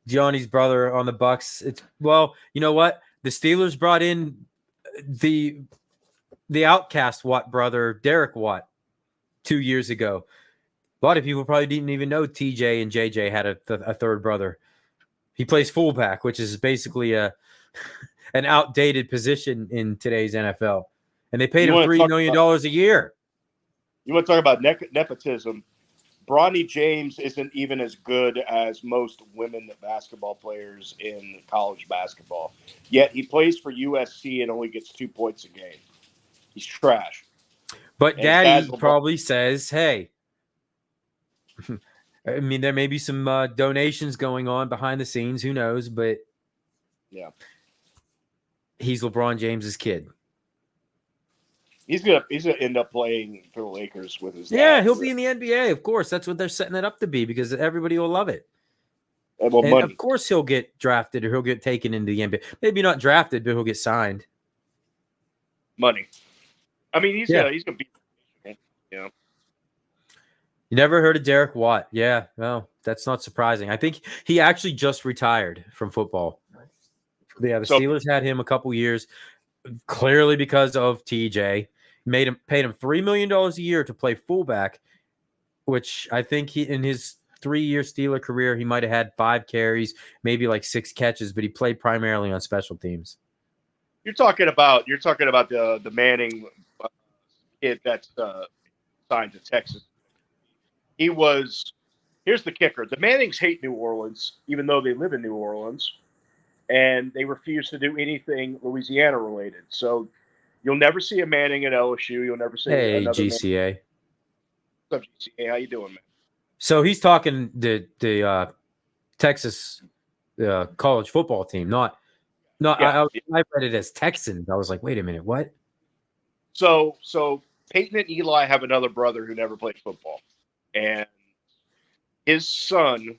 Johnny's brother on the Bucks. You know what? The Steelers brought in the outcast Watt brother, Derek Watt, 2 years ago. A lot of people probably didn't even know TJ and JJ had a third brother. He plays fullback, which is basically an outdated position in today's NFL. And they paid him $3 million a year.
You want to talk about nepotism? Bronny James isn't even as good as most women basketball players in college basketball. Yet he plays for USC and only gets 2 points a game. He's trash.
But Daddy probably says, hey, I mean, there may be some donations going on behind the scenes. Who knows? But
yeah,
he's LeBron James's kid.
He's gonna end up playing for the Lakers with his dad.
Yeah, he'll be in the NBA, of course. That's what they're setting it up to be because everybody will love it.
And
money. Of course he'll get drafted or he'll get taken into the NBA. Maybe not drafted, but he'll get signed.
Money. I mean, he's gonna be,
You never heard of Derek Watt? Yeah, well, that's not surprising. I think he actually just retired from football. Yeah, the Steelers had him a couple years, clearly because of TJ. paid him $3 million a year to play fullback, which I think he in his 3-year Steeler career he might have had 5 carries, maybe like 6 catches, but he played primarily on special teams.
You're talking about the Manning kid that's signed to Texas. He was. Here's the kicker: the Mannings hate New Orleans, even though they live in New Orleans, and they refuse to do anything Louisiana related. So you'll never see a Manning at LSU. You'll never see another
GCA.
Manning. GCA, how you doing, man?
So he's talking the Texas college football team, not. Yeah. I read it as Texans. I was like, wait a minute, what?
So Peyton and Eli have another brother who never played football, and his son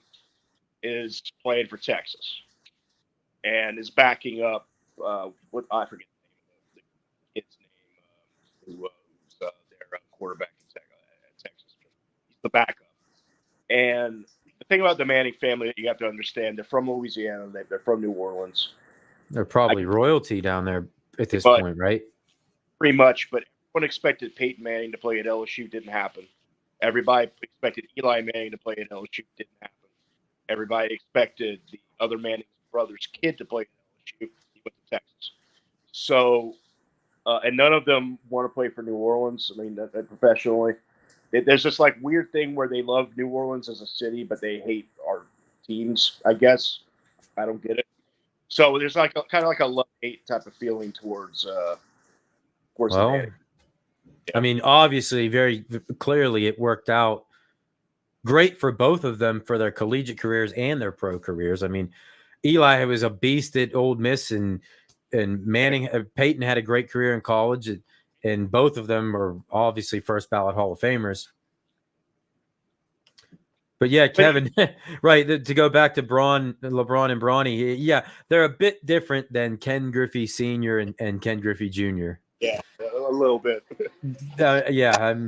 is playing for Texas and is backing up what I forget the kid's name, who's their quarterback in Texas. He's the backup. And the thing about the Manning family that you have to understand, they're from Louisiana. They're from New Orleans.
They're probably royalty down there at this point, right?
Pretty much. But everyone expected Peyton Manning to play at LSU. Didn't happen. Everybody expected Eli Manning to play at LSU. Didn't happen. Everybody expected the other Manning brother's kid to play at LSU. He went to Texas. So, and none of them want to play for New Orleans. I mean, professionally. There's this like weird thing where they love New Orleans as a city, but they hate our teams, I guess. I don't get it. So there's like kind of like a love-hate type of feeling towards
well, I mean, obviously, very clearly it worked out great for both of them for their collegiate careers and their pro careers. I mean, Eli was a beast at Ole Miss, and Peyton had a great career in college, and both of them are obviously first ballot Hall of Famers. But yeah, Kevin, right, to go back to LeBron and Bronny, yeah, they're a bit different than Ken Griffey Sr. and Ken Griffey Jr.
Yeah, a little bit.
Yeah,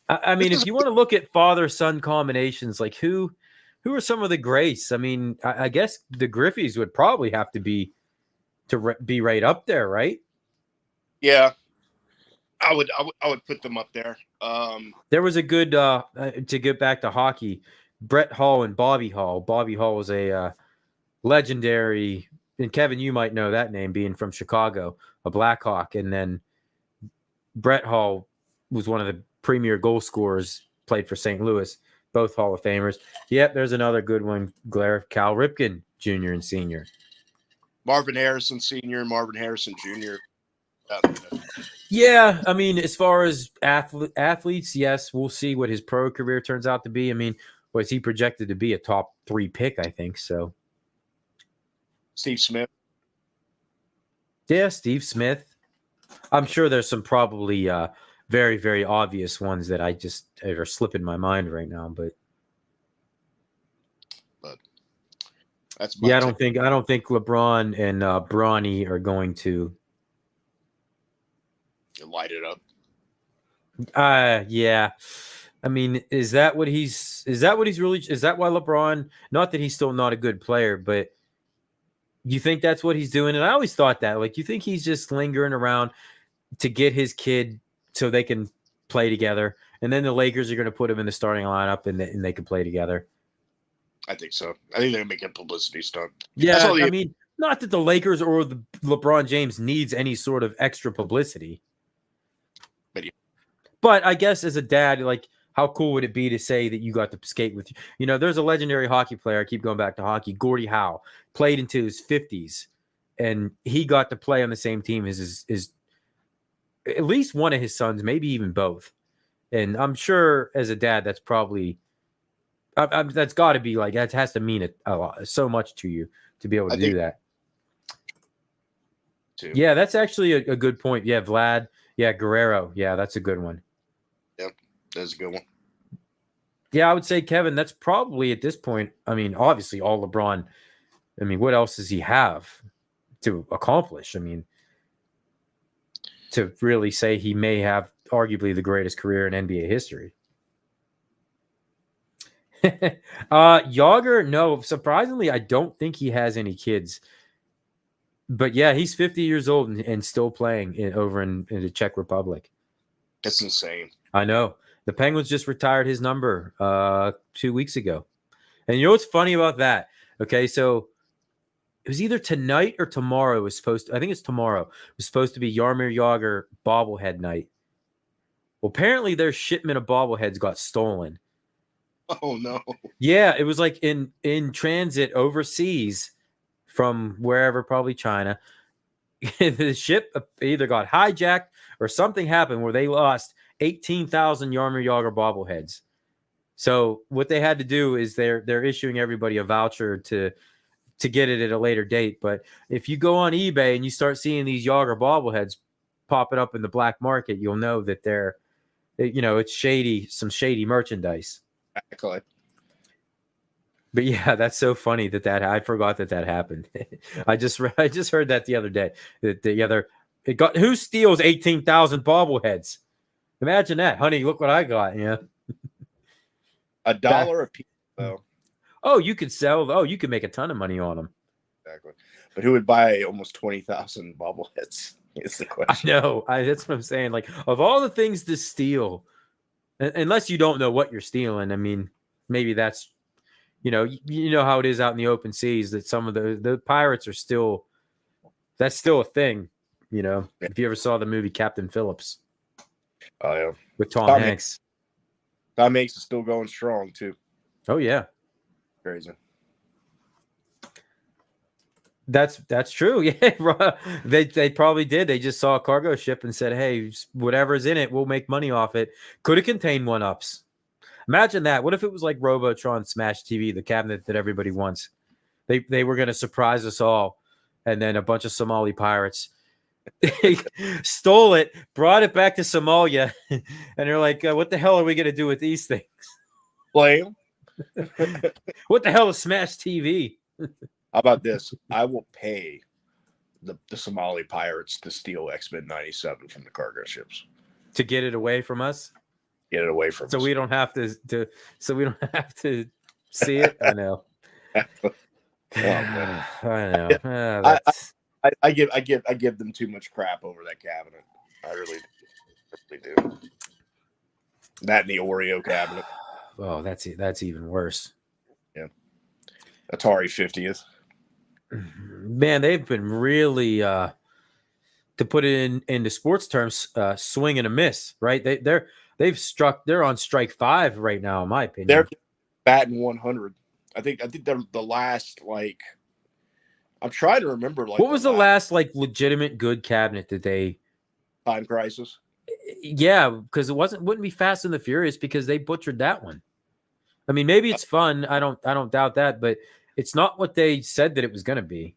I mean, if you want to look at father-son combinations, like who are some of the greats? I mean, I guess the Griffeys would probably have to be right up there, right?
Yeah, I would put them up there.
There was a good to get back to hockey, Brett Hall and Bobby Hall. Bobby Hall was a legendary, and Kevin, you might know that name being from Chicago, a Blackhawk, and then Brett Hall was one of the premier goal scorers, played for St. Louis, both Hall of Famers. Yep, there's another good one, Cal Ripken Jr. and Sr.
Marvin Harrison Sr. and Marvin Harrison Jr.
Yeah, I mean, as far as athletes, yes, we'll see what his pro career turns out to be. I mean, was he projected to be a top 3 pick, I think so.
Steve Smith.
Yeah, Steve Smith. I'm sure there's some probably very, very obvious ones that are slipping my mind right now, but
that's
I don't think LeBron and Bronny are going to
light it up.
Yeah. I mean, is that why LeBron, not that he's still not a good player, but you think that's what he's doing? And I always thought that, like, you think he's just lingering around to get his kid so they can play together, and then the Lakers are going to put him in the starting lineup and they can play together.
I think so. I think they're making a publicity stunt.
Yeah, I mean, not that the Lakers or the LeBron James needs any sort of extra publicity. But I guess as a dad, like, how cool would it be to say that you got to skate with, there's a legendary hockey player. I keep going back to hockey. Gordie Howe played into his 50s, and he got to play on the same team as his at least one of his sons, maybe even both. And I'm sure as a dad, that's probably that's got to be like, that has to mean a lot, so much to you to be able to do that. Too. Yeah, that's actually a good point. Yeah, Vlad. Yeah, Guerrero. Yeah, that's a good one.
Yep, that's a good one.
Yeah, I would say, Kevin, that's probably at this point, I mean, obviously all LeBron. I mean, what else does he have to accomplish? I mean, to really say he may have arguably the greatest career in NBA history. Yager, no, surprisingly, I don't think he has any kids. But yeah, he's 50 years old and still playing over in the Czech Republic.
That's insane.
I know. The Penguins just retired his number 2 weeks ago. And you know what's funny about that? Okay, so it was either tonight or tomorrow. It was supposed to, I think it's tomorrow. It was supposed to be Jaromir Jagr bobblehead night. Well, apparently their shipment of bobbleheads got stolen.
Oh no.
Yeah, it was like in transit overseas from wherever, probably China. The ship either got hijacked or something happened where they lost 18,000 Jaromir Jagr bobbleheads. So what they had to do is they're issuing everybody a voucher to get it at a later date. But if you go on eBay and you start seeing these Jagr bobbleheads popping up in the black market, you'll know that it's shady, some shady merchandise.
Exactly.
But yeah, that's so funny that I forgot that happened. I just heard that the other day. That who steals 18,000 bobbleheads? Imagine that, honey. Look what I got. Yeah,
$1 a piece though.
Oh, you could sell. Oh, you could make a ton of money on them.
Exactly. But who would buy almost 20,000 bobbleheads? Is the question.
I know. That's what I'm saying. Like, of all the things to steal, unless you don't know what you're stealing, I mean, maybe that's. You know how it is out in the open seas that some of the pirates are still, that's still a thing. Yeah. If you ever saw the movie Captain Phillips.
Oh yeah.
With Tom Hanks.
Tom Hanks is still going strong too.
Oh yeah.
Crazy.
That's true. Yeah. They probably did. They just saw a cargo ship and said, hey, whatever's in it, we'll make money off it. Could have contained 1-ups. Imagine that. What if it was like Robotron Smash TV, the cabinet that everybody wants? They were going to surprise us all, and then a bunch of Somali pirates stole it, brought it back to Somalia, and they're like, "What the hell are we going to do with these things?
Play them.
What the hell is Smash TV?"
How about this? I will pay the Somali pirates to steal X-Men 97 from the cargo ships
to get it away from us.
Get it away from us.
We don't have to see it. I know. I know.
I give them too much crap over that cabinet. I really do. That and the Oreo cabinet.
Oh, that's even worse.
Yeah. Atari 50th.
Man, they've been really to put it into sports terms, swing and a miss, right? They're on strike 5 right now, in my opinion.
They're batting 100. I think they're the last, like, I'm trying to remember, like,
what was the last like legitimate good cabinet that they
Time Crisis?
Yeah, because it wouldn't be Fast and the Furious because they butchered that one. I mean, maybe it's fun. I don't doubt that, but it's not what they said that it was going to be.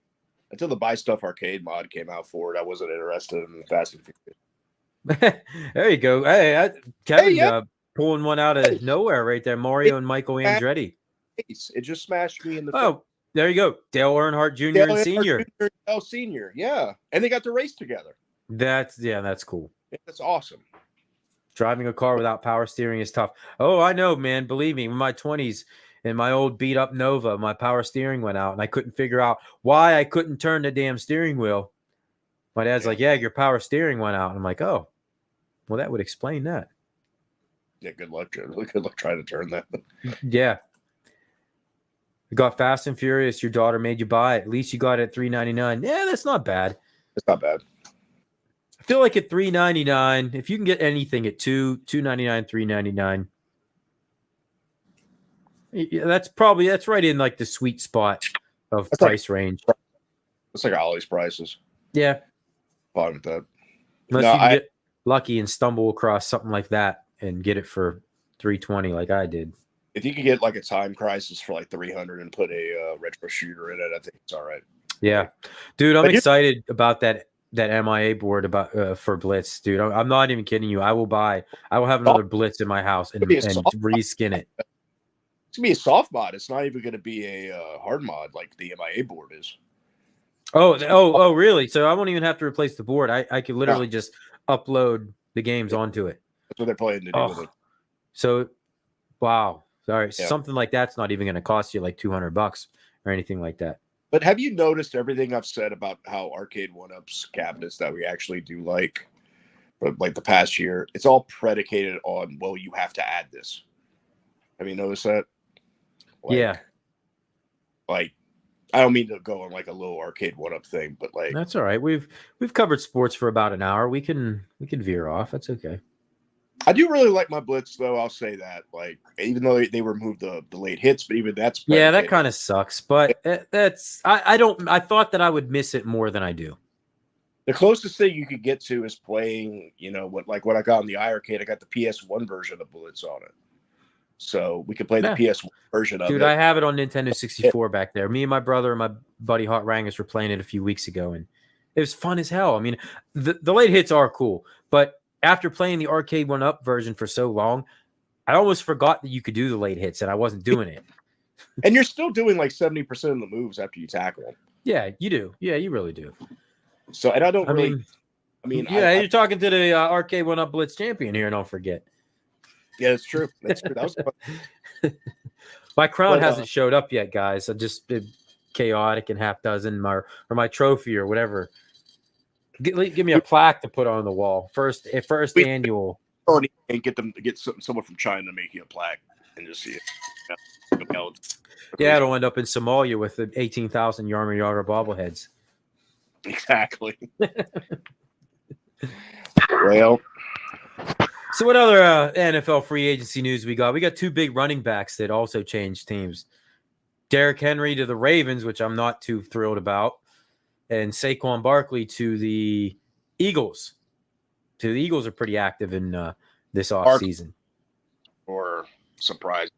Until the Buy Stuff Arcade mod came out for it, I wasn't interested in Fast and Furious.
There you go. Hey, Kevin pulling one out of nowhere right there. Mario and Michael Andretti.
It just smashed me in the face.
Oh, there you go. Dale Earnhardt Jr. and Senior.
Senior, yeah. And they got to race together.
That's cool.
That's awesome.
Driving a car without power steering is tough. Oh, I know, man. Believe me, in my 20s, in my old beat up Nova, my power steering went out and I couldn't figure out why I couldn't turn the damn steering wheel. My dad's like, yeah, your power steering went out. And I'm like, oh, well, that would explain that.
Yeah, good luck. Good luck trying to turn that.
Yeah. You got Fast and Furious. Your daughter made you buy it. At least you got it at $3.99. Yeah, that's not bad.
It's not bad.
I feel like at $3.99, if you can get anything at $2.99, $3.99, yeah, that's right in like the sweet spot of price range.
It's like Ollie's prices.
Yeah.
Fine with that.
Unless you can get lucky and stumble across something like that and get it for $3.20 like I did.
If you could get like a Time Crisis for like $300 and put a retro shooter in it, I think it's all right.
Yeah, dude, I'm excited about that MIA board for Blitz, dude. I'm not even kidding you. I will have another Blitz in my house and reskin it.
It's gonna be a soft mod. It's not even gonna be a hard mod like the MIA board is.
Oh, really? So I won't even have to replace the board. I could literally just upload the games onto it.
That's what they're planning to do with it.
So, wow. Sorry, something like that's not even going to cost you like $200 or anything like that.
But have you noticed everything I've said about how Arcade 1-Up's cabinets that we actually do like, but like the past year, it's all predicated on, well, you have to add this. Have you noticed that?
Yeah.
Like, I don't mean to go on like a little Arcade 1-Up thing, but like
That's all right. We've covered sports for about an hour. We can veer off. That's okay.
I do really like my blitz, though. I'll say that. Like, even though they removed the late hits, but even that's
Yeah, that
predicated.
kind of sucks. But that's I don't. I thought that I would miss it more than I do.
The closest thing you could get to is playing, what I got on the iArcade. I got the PS1 version of Blitz on it, so we could play the PS1 version of it.
Dude, I have it on Nintendo 64 back there. Me and my brother and my buddy Hot Rangus were playing it a few weeks ago, and it was fun as hell. I mean, the late hits are cool, but after playing the Arcade 1-Up version for so long, I almost forgot that you could do the late hits, and I wasn't doing it.
And you're still doing like 70% of the moves after you tackle them.
Yeah, you do. Yeah, you really do.
So, and I don't really. You're
talking to the Arcade 1-Up Blitz champion here, don't forget.
Yeah, that's true. That's true. That was fun.
My crown hasn't showed up yet, guys. I just did chaotic and half dozen, or my trophy or whatever. Give me a plaque to put on the wall. First annual.
And get someone from China to make you a plaque and just see it.
Yeah, it'll end up in Somalia with the 18,000 Yarmir Yaga bobbleheads.
Exactly. Well,
so what other NFL free agency news we got? We got two big running backs that also changed teams. Derrick Henry to the Ravens, which I'm not too thrilled about, and Saquon Barkley to the Eagles. The Eagles are pretty active in this offseason.
Or surprise.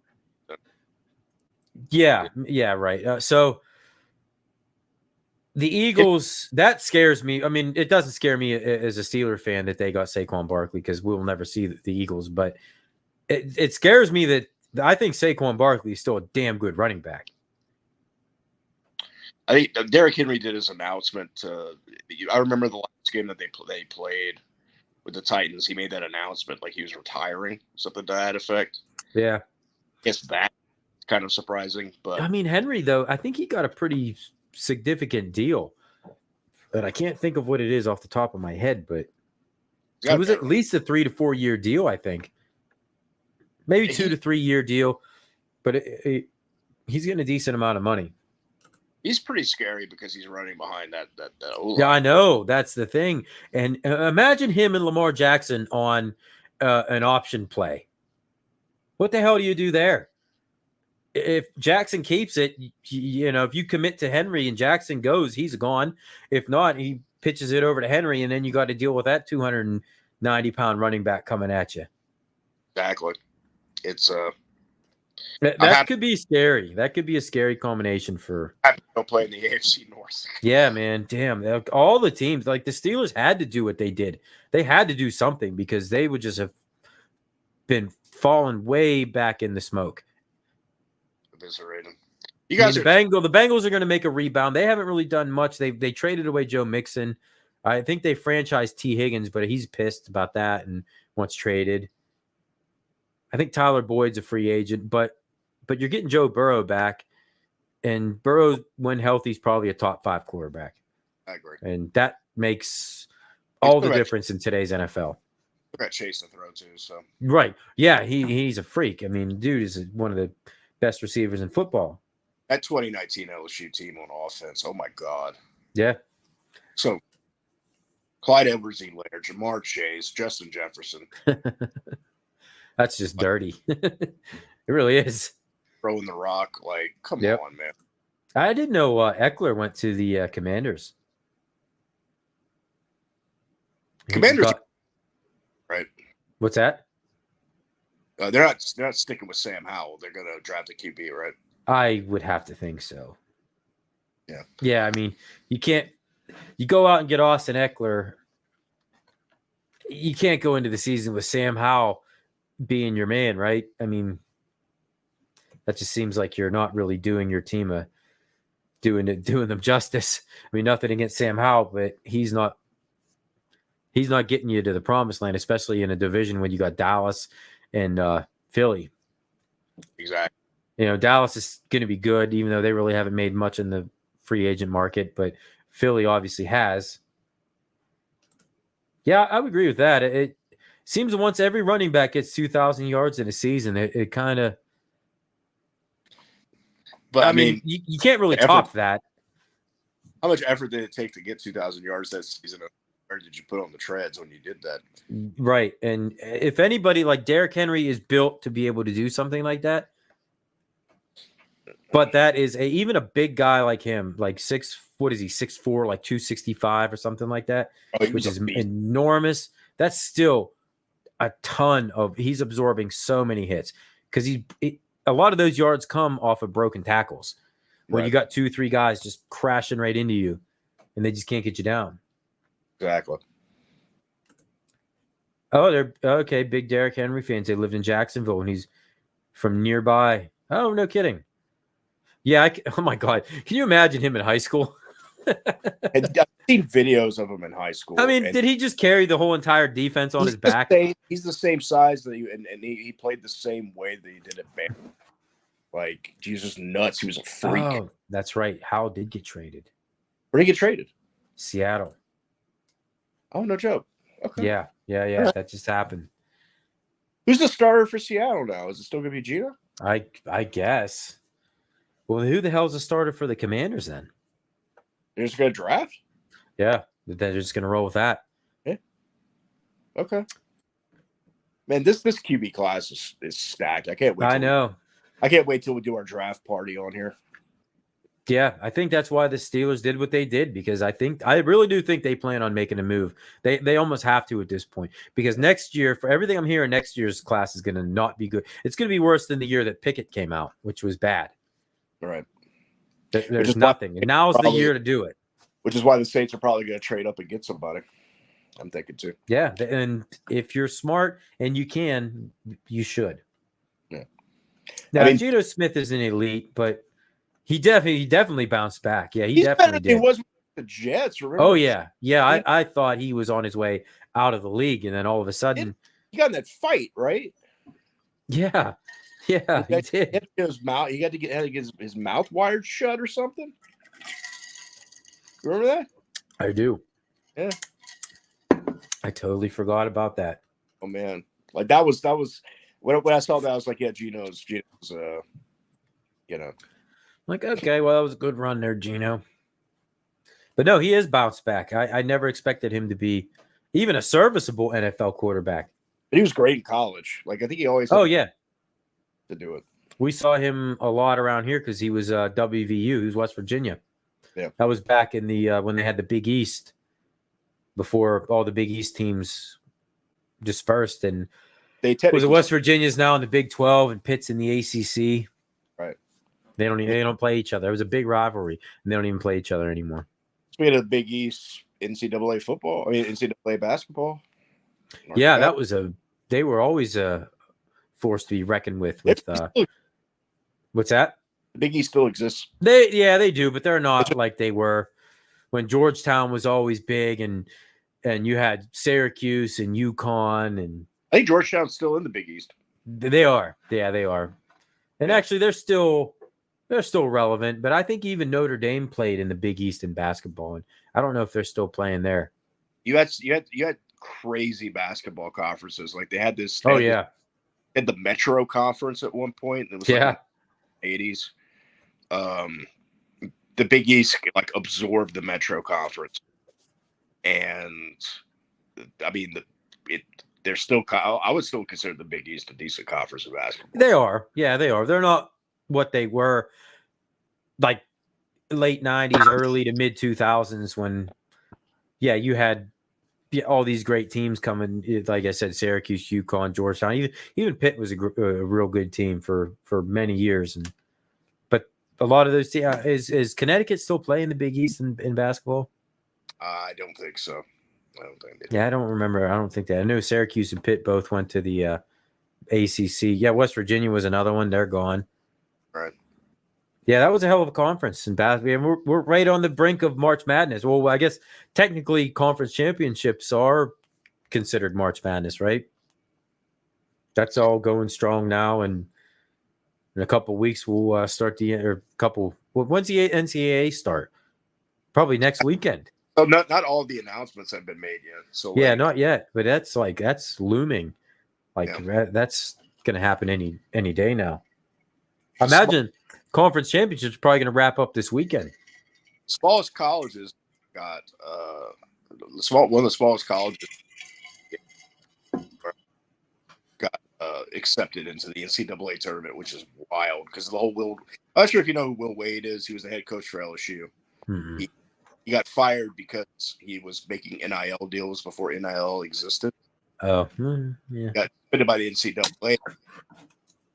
Yeah, right. So the Eagles, that scares me. I mean, it doesn't scare me as a Steeler fan that they got Saquon Barkley because we'll never see the Eagles. But it scares me that I think Saquon Barkley is still a damn good running back.
I think Derrick Henry did his announcement. I remember the last game that they played with the Titans. He made that announcement like he was retiring, something to that effect.
Yeah.
I guess that's kind of surprising. But
I mean, Henry, though, I think he got a pretty significant deal. But I can't think of what it is off the top of my head, but it was at least a 3 to 4 year deal, I think. Maybe 2 to 3 year deal. But he's getting a decent amount of money.
He's pretty scary because he's running behind that O-line.
Yeah, I know. That's the thing. And imagine him and Lamar Jackson on an option play. What the hell do you do there? If Jackson keeps it, if you commit to Henry and Jackson goes, he's gone. If not, he pitches it over to Henry, and then you got to deal with that 290-pound running back coming at you.
Exactly. It's
that could be scary. That could be a scary combination for.
I have to go play in the AFC North.
Yeah, man. Damn. All the teams, like the Steelers, had to do what they did. They had to do something because they would just have been falling way back in the smoke.
Eviscerated.
The Bengals are going to make a rebound. They haven't really done much. They traded away Joe Mixon. I think they franchised T. Higgins, but he's pissed about that and wants traded. I think Tyler Boyd's a free agent, but you're getting Joe Burrow back, and Burrow, when healthy, is probably a top 5 quarterback.
I agree,
and that makes all the difference in today's NFL.
Got Chase to throw too, so
right, yeah, he's a freak. I mean, dude is one of the best receivers in football.
That 2019 LSU team on offense, oh my god,
yeah.
So Clyde Edwards-Helaire, Jamar Chase, Justin Jefferson.
That's just dirty. It really is.
Throwing the rock, like, come on, man.
I didn't know Eckler went to the Commanders.
Commanders, right?
What's that?
They're not sticking with Sam Howell. They're going to draft a QB, right?
I would have to think so.
Yeah.
Yeah, I mean, you go out and get Austin Eckler. You can't go into the season with Sam Howell being your man, right? I mean, that just seems like you're not really doing your team doing them justice. I mean, nothing against Sam Howell, but he's not getting you to the promised land, especially in a division when you got Dallas and Philly.
Exactly.
Dallas is going to be good, even though they really haven't made much in the free agent market, but Philly obviously has. Yeah, I would agree with that. It seems once every running back gets 2,000 yards in a season, it kind of.
But
I mean, you can't really top that.
How much effort did it take to get 2,000 yards that season? Or did you put on the treads when you did that?
Right. And if anybody like Derrick Henry is built to be able to do something like that, but that is even a big guy like him, like 6'4", like 265 or something like that, which is enormous. That's still a ton of. He's absorbing so many hits because a lot of those yards come off of broken tackles, where you got 2-3 guys just crashing right into you, and they just can't get you down.
Exactly.
Oh, they're okay. Big Derrick Henry fans. They lived in Jacksonville, and he's from nearby. Oh, no kidding. Yeah. Oh my God. Can you imagine him in high school?
I've seen videos of him in high school.
I mean, did he just carry the whole entire defense on his back?
He's the same size that and he played the same way that he did at Bama. Like, he was just nuts. He was a freak.
Oh, that's right. Howell did get traded.
Where did he get traded?
Seattle.
Oh, no joke. Okay.
Yeah.
Right.
That just happened.
Who's the starter for Seattle now? Is it still going to be Gino?
I guess. Well, who the hell's the starter for the Commanders then?
They're just going to draft?
Yeah. They're just going to roll with that.
Yeah. Okay. Man, this QB class is stacked. I can't wait.
I know.
I can't wait till we do our draft party on here.
Yeah, I think that's why the Steelers did what they did, because I really do think they plan on making a move. They almost have to at this point, because next year, for everything I'm hearing, next year's class is going to not be good. It's going to be worse than the year that Pickett came out, which was bad.
All right.
There's nothing. And now's the year to do it.
Which is why the Saints are probably going to trade up and get somebody. I'm thinking too.
Yeah, and if you're smart and you can, you should.
Yeah.
Now, Geno Smith is an elite, but he definitely bounced back. Yeah, he definitely did.
He was with the Jets. Remember?
Oh yeah. I thought he was on his way out of the league, and then all of a sudden
he got in that fight, right?
Yeah, he did.
His mouth. He had to get his mouth wired shut or something. Remember that?
I do.
Yeah.
I totally forgot about that.
Oh man, like that was when I saw that I was like, yeah, Geno's
Like, okay, well, that was a good run there, Geno. But no, he is bounced back. I never expected him to be even a serviceable NFL quarterback.
But he was great in college. Like, I think he always
to
do it.
We saw him a lot around here because he was WVU. He was West Virginia.
Yeah,
that was back in the when they had the Big East, before all the Big East teams dispersed, and West Virginia's now in the Big 12 and Pitt's in the ACC.
Right.
They don't play each other. It was a big rivalry, and they don't even play each other anymore.
Speaking of the Big East, NCAA basketball.
Yeah, that was they were always a force to be reckoned with. What's that?
The Big East still exists.
They do, but they're not like they were when Georgetown was always big, and you had Syracuse and UConn, and
I think Georgetown's still in the Big East.
They are. Yeah, they are. And actually, they're still relevant, but I think even Notre Dame played in the Big East in basketball, and I don't know if they're still playing there.
You had crazy basketball conferences. Like they had this.
Oh yeah.
They had the Metro Conference at one point. It was like 80s. The Big East like absorbed the Metro Conference, and I mean they're still. I would still consider the Big East a decent conference of basketball.
They are. Yeah, they are. They're not what they were like late 90s, early to mid 2000s when, you had all these great teams coming. Like I said, Syracuse, UConn, Georgetown, even Pitt was a real good team for many years. But a lot of those is Connecticut still playing the Big East in basketball?
I don't think so. I don't think they do.
Yeah, I don't remember. I don't think that. I know Syracuse and Pitt both went to the ACC. Yeah, West Virginia was another one. They're gone.
Right.
Yeah, that was a hell of a conference in basketball. We're right on the brink of March Madness. Well, I guess technically conference championships are considered March Madness, right? That's all going strong now, and in a couple of weeks we'll start when's the NCAA start? Probably next weekend.
So not all the announcements have been made yet. So
Yeah, not yet, but that's looming. Like
Yeah.
that's going to happen any day now.
the
Imagine conference championships are probably going to wrap up this weekend.
smallest colleges got one of the smallest colleges got accepted into the NCAA tournament, which is wild because the whole Will. I'm not sure if you know who Will Wade is. He was the head coach for LSU.
Mm-hmm.
He got fired because he was making NIL deals before NIL existed.
Oh, yeah.
He got suspended by the NCAA.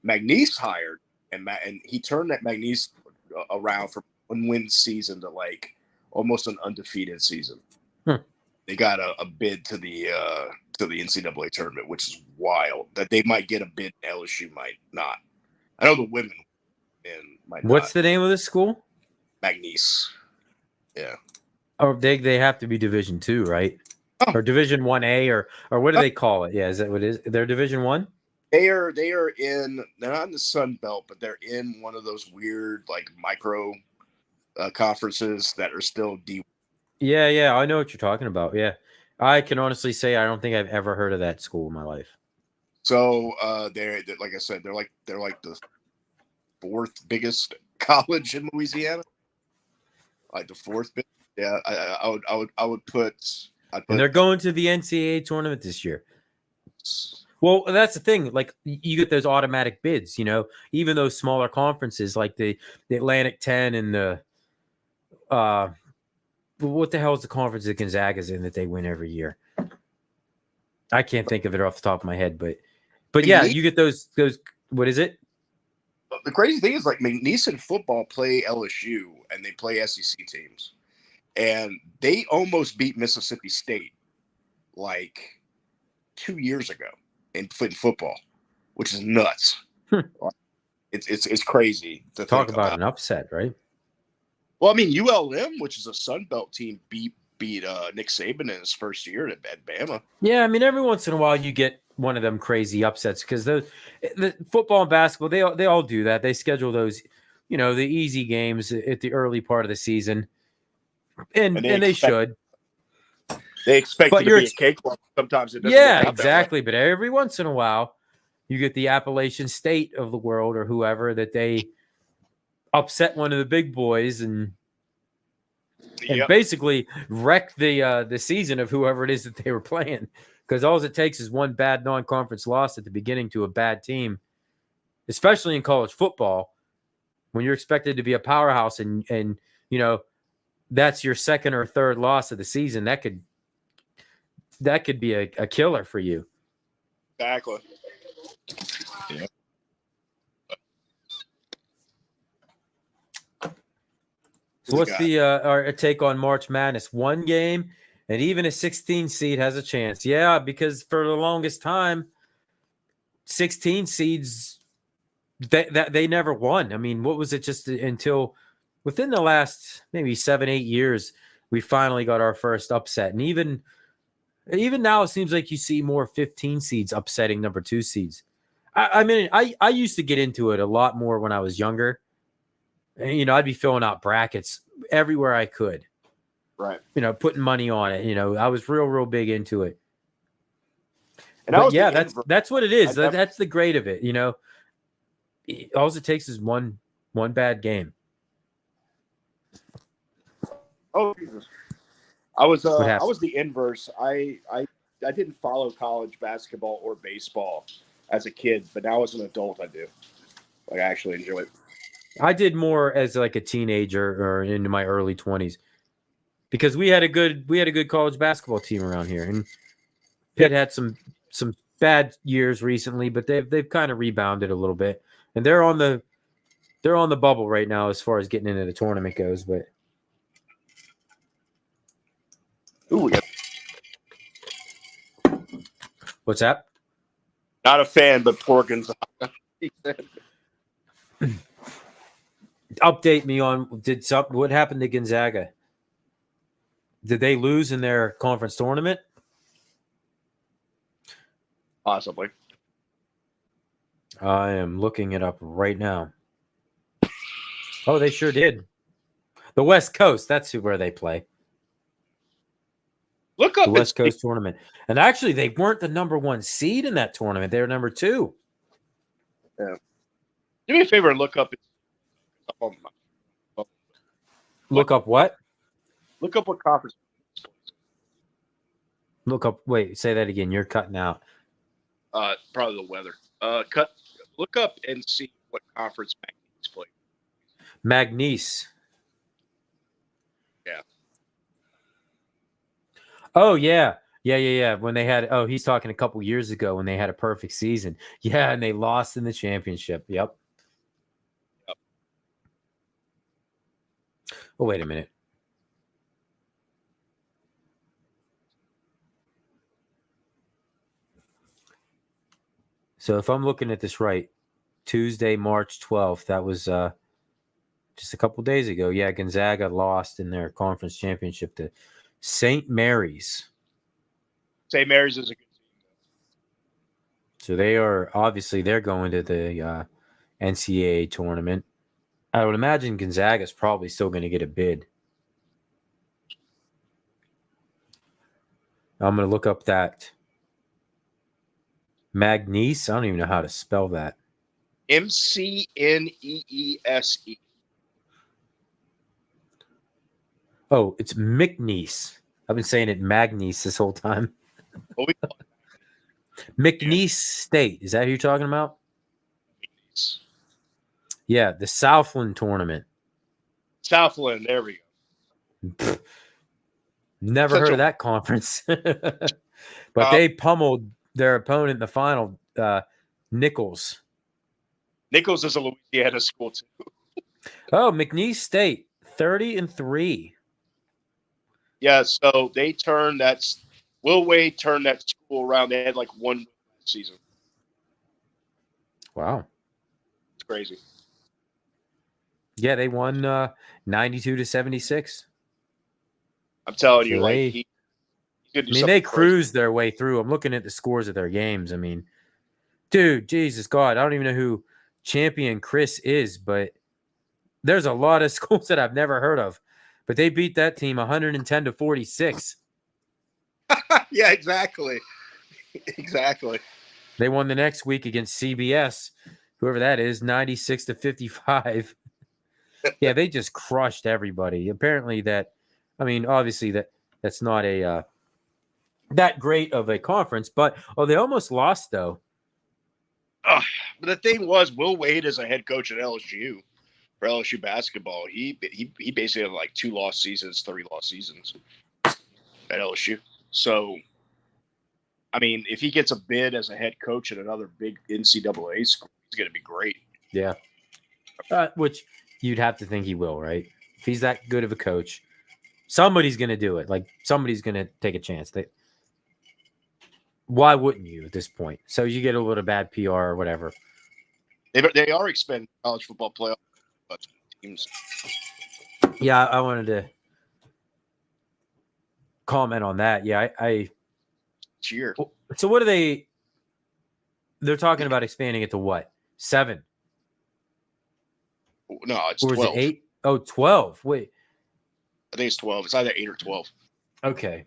McNeese hired, and he turned that McNeese around from one win season to like almost an undefeated season. They got a bid to the NCAA tournament, which is wild. That they might get a bid, LSU might not. I know the women might not.
What's the name of this school?
McNeese. Yeah.
Or they have to be Division II, right?
Oh.
Or Division 1A, or what do they call it? Yeah, is that what it is? They're Division 1?
They're not in the Sun Belt, but they're in one of those weird like micro conferences that are still D.
Yeah, I know what you're talking about. Yeah, I can honestly say I don't think I've ever heard of that school in my life.
So they're like I said, they're like the fourth biggest college in Louisiana, like the fourth biggest. Yeah, I would put.
And they're going to the NCAA tournament this year. Well, that's the thing. Like you get those automatic bids, even those smaller conferences like the Atlantic 10 and the what the hell is the conference that Gonzaga's in that they win every year? I can't think of it off the top of my head, but yeah, you get those. What is it?
The crazy thing is, like McNeese in football play LSU and they play SEC teams, and they almost beat Mississippi State like 2 years ago in football, which is nuts. It's crazy to
talk about an upset, right?
Well, I mean, ULM, which is a Sun Belt team, beat Nick Saban in his first year at Bama.
Yeah, I mean, every once in a while you get one of them crazy upsets because the football and basketball they all do that. They schedule those, the easy games at the early part of the season, and they should.
They expect it to be a cakewalk. Sometimes it doesn't.
Yeah, exactly. But every once in a while, you get the Appalachian State of the world or whoever that they upset one of the big boys and basically wreck the season of whoever it is that they were playing. Because all it takes is one bad non-conference loss at the beginning to a bad team, especially in college football, when you're expected to be a powerhouse and that's your second or third loss of the season. That could be a killer for you.
Exactly. Yeah.
So what's our take on March Madness? One game, and even a 16 seed has a chance. Yeah, because for the longest time, 16 seeds they never won. I mean, what was it? Just until within the last maybe 7-8 years, we finally got our first upset, and even now, it seems like you see more 15 seeds upsetting number 2 seeds. I mean, I used to get into it a lot more when I was younger. And, I'd be filling out brackets everywhere I could.
Right.
Putting money on it. I was real big into it.
And
that's what it is. That's the grade of it. All it takes is one bad game.
Oh, Jesus. I was the inverse. I didn't follow college basketball or baseball as a kid, but now as an adult, I do. Like, I actually enjoy it.
I did more as like a teenager or into my early 20s because we had a good college basketball team around here, and Pitt had some bad years recently, but they've kind of rebounded a little bit, and they're on the bubble right now as far as getting into the tournament goes. But what's that?
Not a fan, but poor Gonzaga.
Update me on what happened to Gonzaga. Did they lose in their conference tournament?
Possibly.
I am looking it up right now. Oh, they sure did. The West Coast, that's where they play.
Look up
The
and
West
see.
Coast tournament. And actually, they weren't the number 1 seed in that tournament. They were number 2.
Do me a favor and look up.
Look up what?
Look up what conference.
Look up. Wait, say that again. You're cutting out.
Probably the weather. Look up and see what conference Magnies play.
Magnice.
Yeah.
Oh, yeah. Yeah. When they had, he's talking a couple years ago when they had a perfect season. Yeah, and they lost in the championship. Yep. Oh, wait a minute. So if I'm looking at this right, Tuesday, March 12th, that was just a couple days ago. Yeah, Gonzaga lost in their conference championship to St. Mary's.
St. Mary's is a good team.
So they're going to the NCAA tournament. I would imagine Gonzaga's probably still going to get a bid. I'm going to look up that Magnice. I don't even know how to spell that.
MCNEESE.
Oh, it's McNeese. I've been saying it Magnice this whole time.
What we call
McNeese State. Is that who you're talking about?
Magnies.
Yeah, the Southland tournament.
Southland. There we go.
Never heard of that conference. But they pummeled their opponent in the final, Nichols.
Nichols is a Louisiana school too.
Oh, McNeese State, 30-3.
Yeah, so they turned Will Wade turned that school around. They had like one season.
Wow.
It's crazy.
Yeah, they won 92-76.
I'm telling
So
you, he's gonna do
they
crazy.
cruised their way through. I'm looking at the scores of their games. I mean, dude, Jesus God, I don't even know who champion Chris is, but there's a lot of schools that I've never heard of. But they beat that team 110-46.
Yeah, exactly. Exactly.
They won the next week against CBS, whoever that is, 96-55. Yeah, they just crushed everybody. Apparently obviously that's not a that great of a conference, but they almost lost though.
But the thing was, Will Wade is a head coach at LSU for LSU basketball. He basically had like 3 lost seasons at LSU. So, I mean, if he gets a bid as a head coach at another big NCAA school, he's going to be great.
Yeah. Which you'd have to think he will, right? If he's that good of a coach, somebody's going to do it. Like somebody's going to take a chance. Why wouldn't you at this point? So you get a little bad PR or whatever.
They are expanding college football playoff teams.
Yeah, I wanted to comment on that. Yeah, I
Cheer.
So what are they? They're talking about expanding it to what? 7?
No, it's
or
12.
Is it 8? Oh, 12. Wait.
I think it's 12. It's either 8 or 12.
Okay.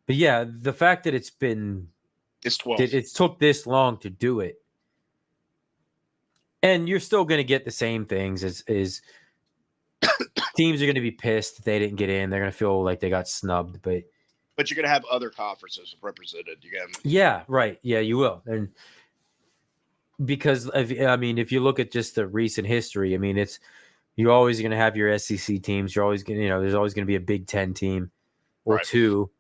But yeah, the fact that it's
12.
It took this long to do it. And you're still going to get the same things as teams are going to be pissed that they didn't get in. They're going to feel like they got snubbed, but
you're going to have other conferences represented.
Yeah, right. Yeah, you will. And because if you look at just the recent history, I mean, you're always going to have your SEC teams. You're always going to, there's always going to be a Big Ten team or
right.
2,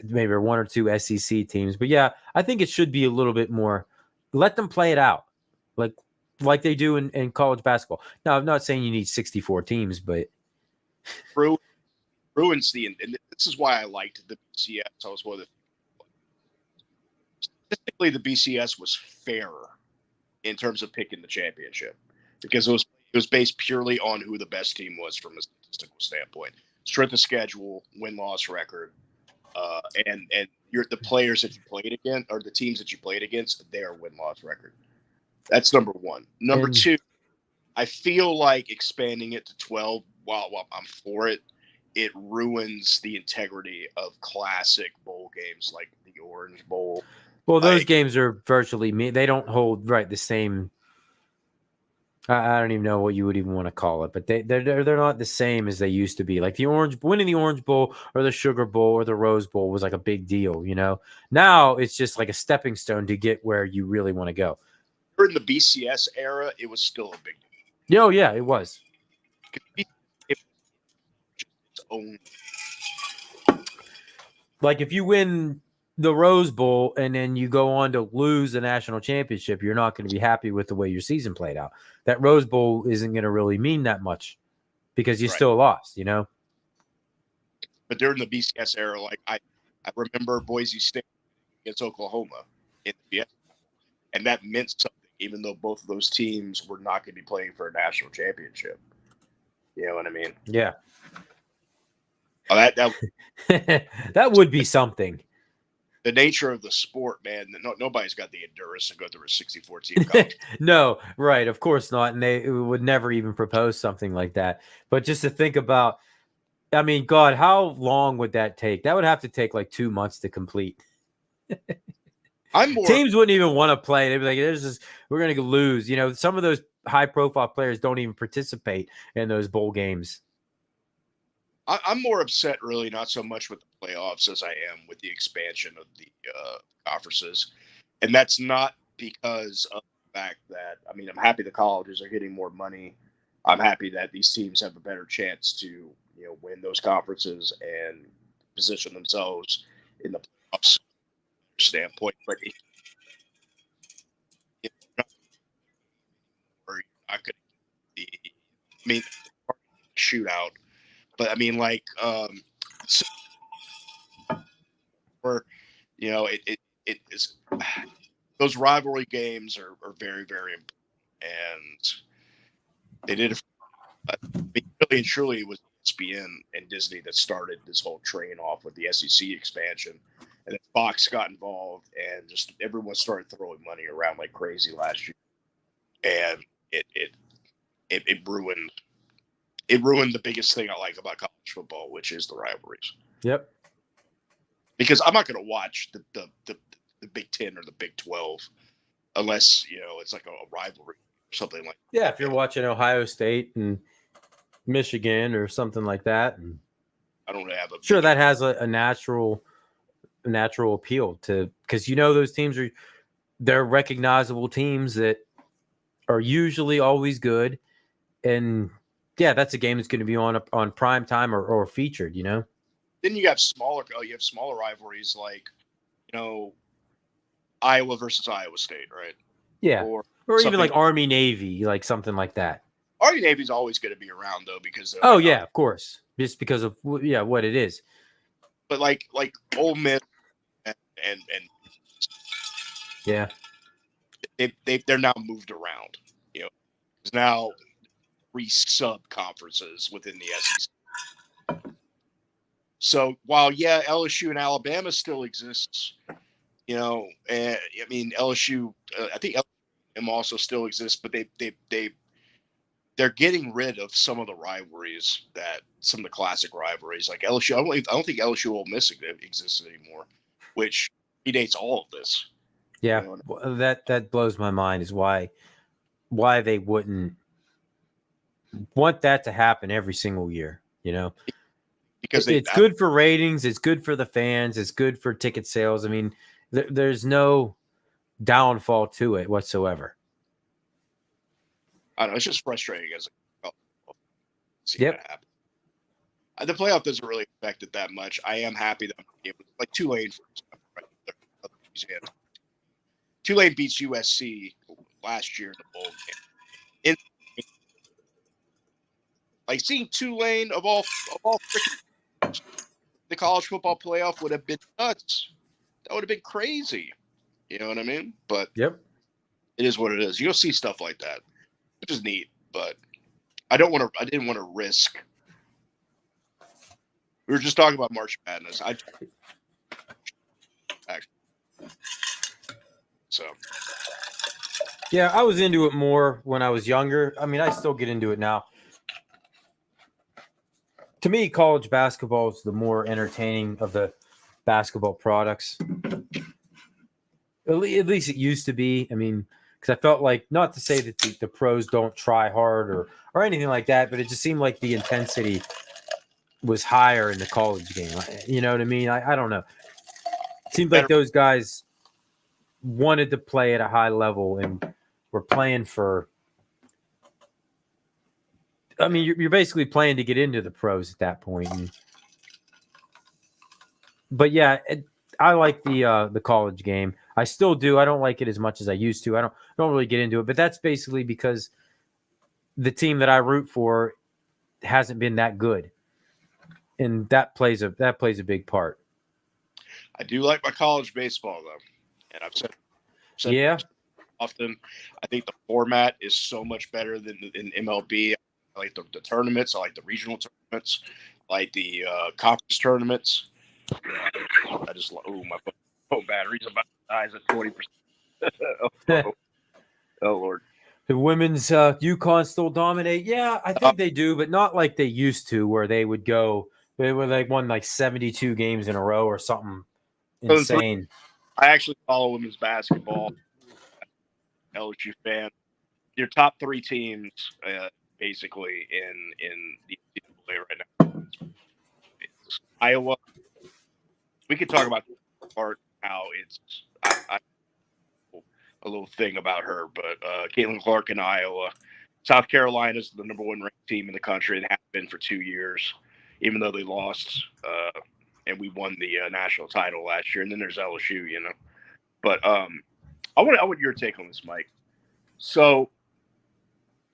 maybe 1 or 2 SEC teams. But yeah, I think it should be a little bit more. Let them play it out, like they do in college basketball. Now, I'm not saying you need 64 teams, but
ruins and this is why I liked the BCS. I was one of statistically, the BCS was fairer in terms of picking the championship because it was based purely on who the best team was from a statistical standpoint, strength of schedule, win-loss record, and the players that you played against or the teams that you played against, their win-loss record. That's number one. Number 2, I feel like expanding it to 12
while I'm for it, it ruins the integrity of classic bowl games like the Orange Bowl.
Well, those
Like,
games are virtually they don't hold the same. I don't even know what you would even want to call it, but they're not the same as they used to be. Like winning the Orange Bowl or the Sugar Bowl or the Rose Bowl was like a big deal, you know. Now it's just like a stepping stone to get where you really want to go.
during the BCS era, it was still a big deal.
Oh yeah, it was.
It was just its own.
Like if you win the Rose Bowl and then you go on to lose the national championship, you're not going to be happy with the way your season played out. That Rose Bowl isn't going to really mean that much because you still lost, you know.
But during the BCS era, like I remember Boise State against Oklahoma in the BCS, and that meant something, even though both of those teams were not going to be playing for a national championship. You know what I mean?
Yeah.
Oh, that
that would be something.
The nature of the sport, man. Nobody's got the endurance to go through a 64 team college.
No, right. Of course not. And they would never even propose something like that. But just to think about, I mean, God, how long would that take? That would have to take like 2 months to complete. Teams wouldn't even want to play. They'd be like, we're going to lose. You know, some of those high profile players don't even participate in those bowl games.
I'm more upset, really, not so much with the playoffs as I am with the expansion of the conferences. And that's not because of the fact that, I mean, I'm happy the colleges are getting more money. I'm happy that these teams have a better chance to, you know, win those conferences and position themselves in the playoffs standpoint. But if you're not going to be, I mean, shootout. But I mean, like, or you know, it is those rivalry games are very, very important, and they did it. I mean, really and truly, it was ESPN and Disney that started this whole train off with the SEC expansion, and then Fox got involved, and just everyone started throwing money around like crazy last year, and it ruined. It ruined the biggest thing I like about college football, which is the rivalries.
Yep.
Because I'm not going to watch the Big 10 or the Big 12 unless, you know, it's like a rivalry or something like that.
Yeah, if you're watching Ohio State and Michigan or something like that. And
I don't have a
sure that has a natural appeal to, because you know those teams they're recognizable teams that are usually always good, and yeah, that's a game that's going to be on prime time or featured, you know.
Then you have smaller rivalries like, you know, Iowa versus Iowa State, right?
Yeah, or even like Army Navy, like something like that.
Army Navy's always going to be around though because
yeah, of course, just because of what it is.
But like Ole Miss and
yeah,
they're now moved around. You know, there's now 3 sub conferences within the SEC. So while LSU and Alabama still exists, you know, I mean LSU, I think LSU also still exists, but they're getting rid of some of the rivalries some of the classic rivalries like LSU. I don't think LSU Ole Miss exists anymore, which predates all of this.
Yeah, you know? that blows my mind is why they wouldn't want that to happen every single year, you know. Because it's good for ratings, it's good for the fans, it's good for ticket sales. I mean, there's no downfall to it whatsoever.
I don't know. It's just frustrating as see that happen. The playoff doesn't really affect it that much. I am happy that it was like Tulane, for example. Tulane beats USC last year in the bowl game. Like seeing Tulane of all the college football playoff would have been nuts. That would have been crazy. You know what I mean? But
it
is what it is. You'll see stuff like that, which is neat. But I didn't want to risk. We were just talking about March Madness.
Yeah, I was into it more when I was younger. I mean, I still get into it now. To me, college basketball is the more entertaining of the basketball products. At least it used to be. I mean, because I felt like, not to say that the pros don't try hard or anything like that, but it just seemed like the intensity was higher in the college game. You know what I mean? I don't know. It seemed like those guys wanted to play at a high level and were playing for. I mean, you're basically playing to get into the pros at that point. But yeah, I like the college game. I still do. I don't like it as much as I used to. I don't really get into it. But that's basically because the team that I root for hasn't been that good, and that plays a big part.
I do like my college baseball though, and I've said
yeah.
often. I think the format is so much better than in MLB. I like the tournaments. I like the regional tournaments. I like the conference tournaments. I just my phone battery's about to die at 20%. Oh Lord.
The women's UConn still dominate. Yeah, I think they do, but not like they used to, where they would go. They were like won like 72 games in a row or something insane.
I actually follow women's basketball. LSU fan. Your top 3 teams, basically in the NCAA right now. It's Iowa. We could talk about part how it's a little thing about her, but Caitlin Clark in Iowa. South Carolina is the number 1 ranked team in the country and have been for 2 years, even though they lost and we won the national title last year. And then there's LSU, you know. But I want your take on this, Mike. So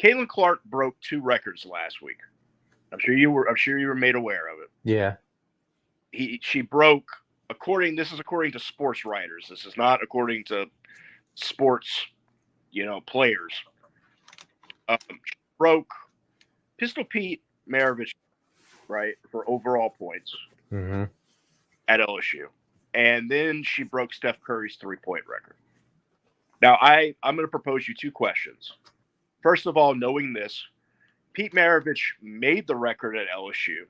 Caitlin Clark broke 2 records last week. I'm sure you were made aware of it.
Yeah.
She broke this is according to sports writers. This is not according to sports, players. She broke Pistol Pete Maravich, right, for overall points at LSU. And then she broke Steph Curry's 3-point record. Now, I'm going to propose you 2 questions. First of all, knowing this, Pete Maravich made the record at LSU,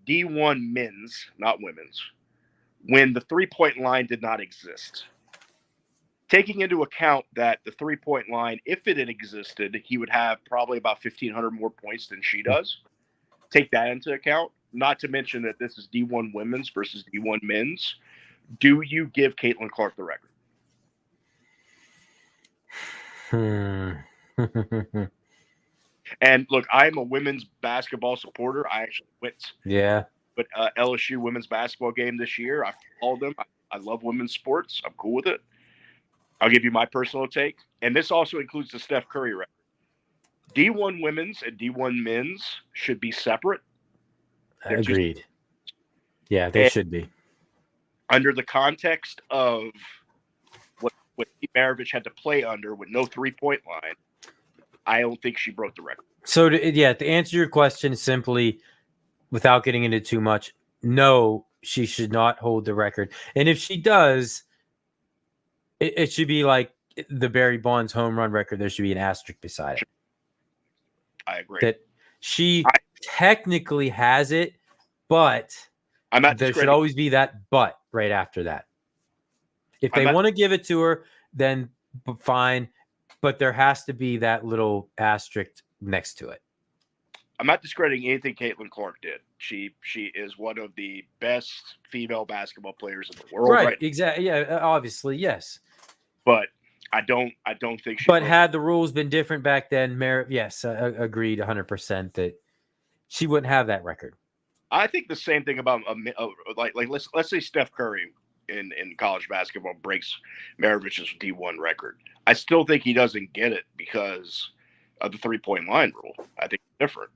D1 men's, not women's, when the 3-point line did not exist. Taking into account that the 3-point line, if it had existed, he would have probably about 1,500 more points than she does. Take that into account. Not to mention that this is D1 women's versus D1 men's. Do you give Caitlin Clark the record? And look, I'm a women's basketball supporter. I actually went with LSU women's basketball game this year. I followed them. I love women's sports. I'm cool with it. I'll give you my personal take. And this also includes the Steph Curry record. D1 women's and D1 men's should be separate.
Agreed. Yeah, they should be.
Under the context of what Pete Maravich had to play under with no 3-point line, I don't think she broke the record.
So, to answer your question simply, without getting into too much, no, she should not hold the record. And if she does, it should be like the Barry Bonds home run record. There should be an asterisk beside it.
I agree.
That she technically has it, but there should always be that but right after that. If they want to give it to her, then fine. But there has to be that little asterisk next to it.
I'm not discrediting anything Caitlin Clark did. She is one of the best female basketball players in the world. Right.
Exactly. Yeah. Obviously, yes.
But I don't think she.
But had the rules been different back then, yes, agreed 100% that she wouldn't have that record.
I think the same thing about like let's say Steph Curry in college basketball breaks Maravich's D1 record. I still think he doesn't get it because of the 3-point line rule. I think it's different,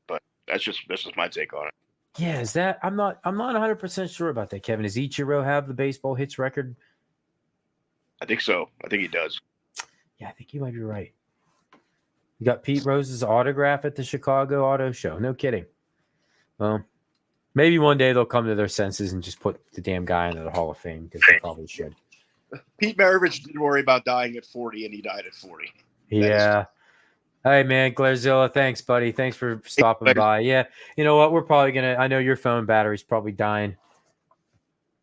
But that's just my take on it.
Yeah, is that I'm not 100% sure about that, Kevin. Does Ichiro have the baseball hits record?
I think so. I think he does.
Yeah, I think you might be right. You got Pete Rose's autograph at the Chicago Auto Show. No kidding. Well, maybe one day they'll come to their senses and just put the damn guy into the Hall of Fame because they probably should.
Pete Maravich didn't worry about dying at 40, and he died at 40.
Yeah. Hey man, Glairzilla, thanks, buddy. Thanks for stopping by. Yeah, you know what? We're probably gonna. I know your phone battery's probably dying.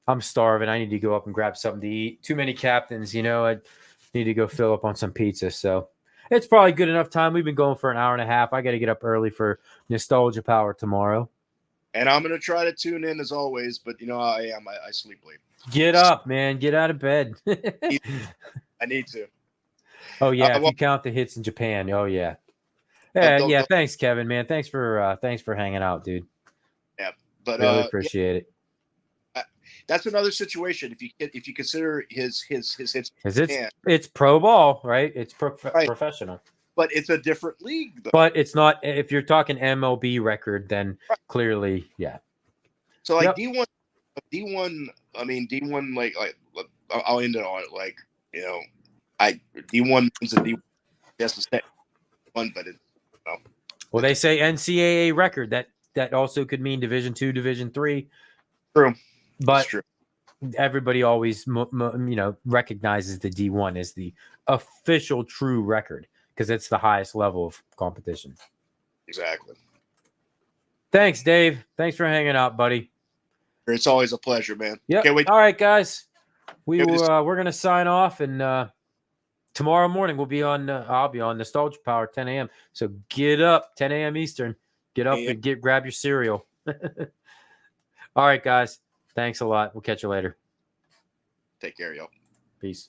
I'm starving. I need to go up and grab something to eat. Too many captains, you know. I need to go fill up on some pizza. So it's probably good enough time. We've been going for an hour and a half. I got to get up early for Nostalgia Power tomorrow.
And I'm gonna try to tune in as always, but you know how I am. I sleep late.
Get up, man. Get out of bed.
I need to.
Oh yeah, if
Well,
you count the hits in Japan. Oh yeah. Yeah,
don't-
yeah.
don't-
Thanks, Kevin, man. Thanks for hanging out, dude.
yeah, but
Really appreciate it.
that's another situation. If you consider his hits,
Because it's pro ball, right? It's
Right.
professional.
but it's a different league. Though.
But it's not. If you're talking MLB record, then
Right.
clearly, yeah.
So like
Yep.
D1. I mean D1. Like I'll end it on it. Like you know, D1 means a D1. That's the same one, but it's
Well, they say NCAA record. That also could mean Division II, Division III.
true.
But
It's true.
everybody always, recognizes the D1 as the official true record because it's the highest level of competition.
Exactly.
Thanks, Dave. Thanks for hanging out, buddy.
It's always a pleasure, man.
Yeah.
Can't wait.
All right, guys. We're
Can't wait
gonna sign off, and tomorrow morning we'll be on. I'll be on Nostalgia Power 10 a.m. So get up 10 a.m. Eastern. Get up and grab your cereal. All right, guys. Thanks a lot. We'll catch you later.
Take care, y'all.
Peace.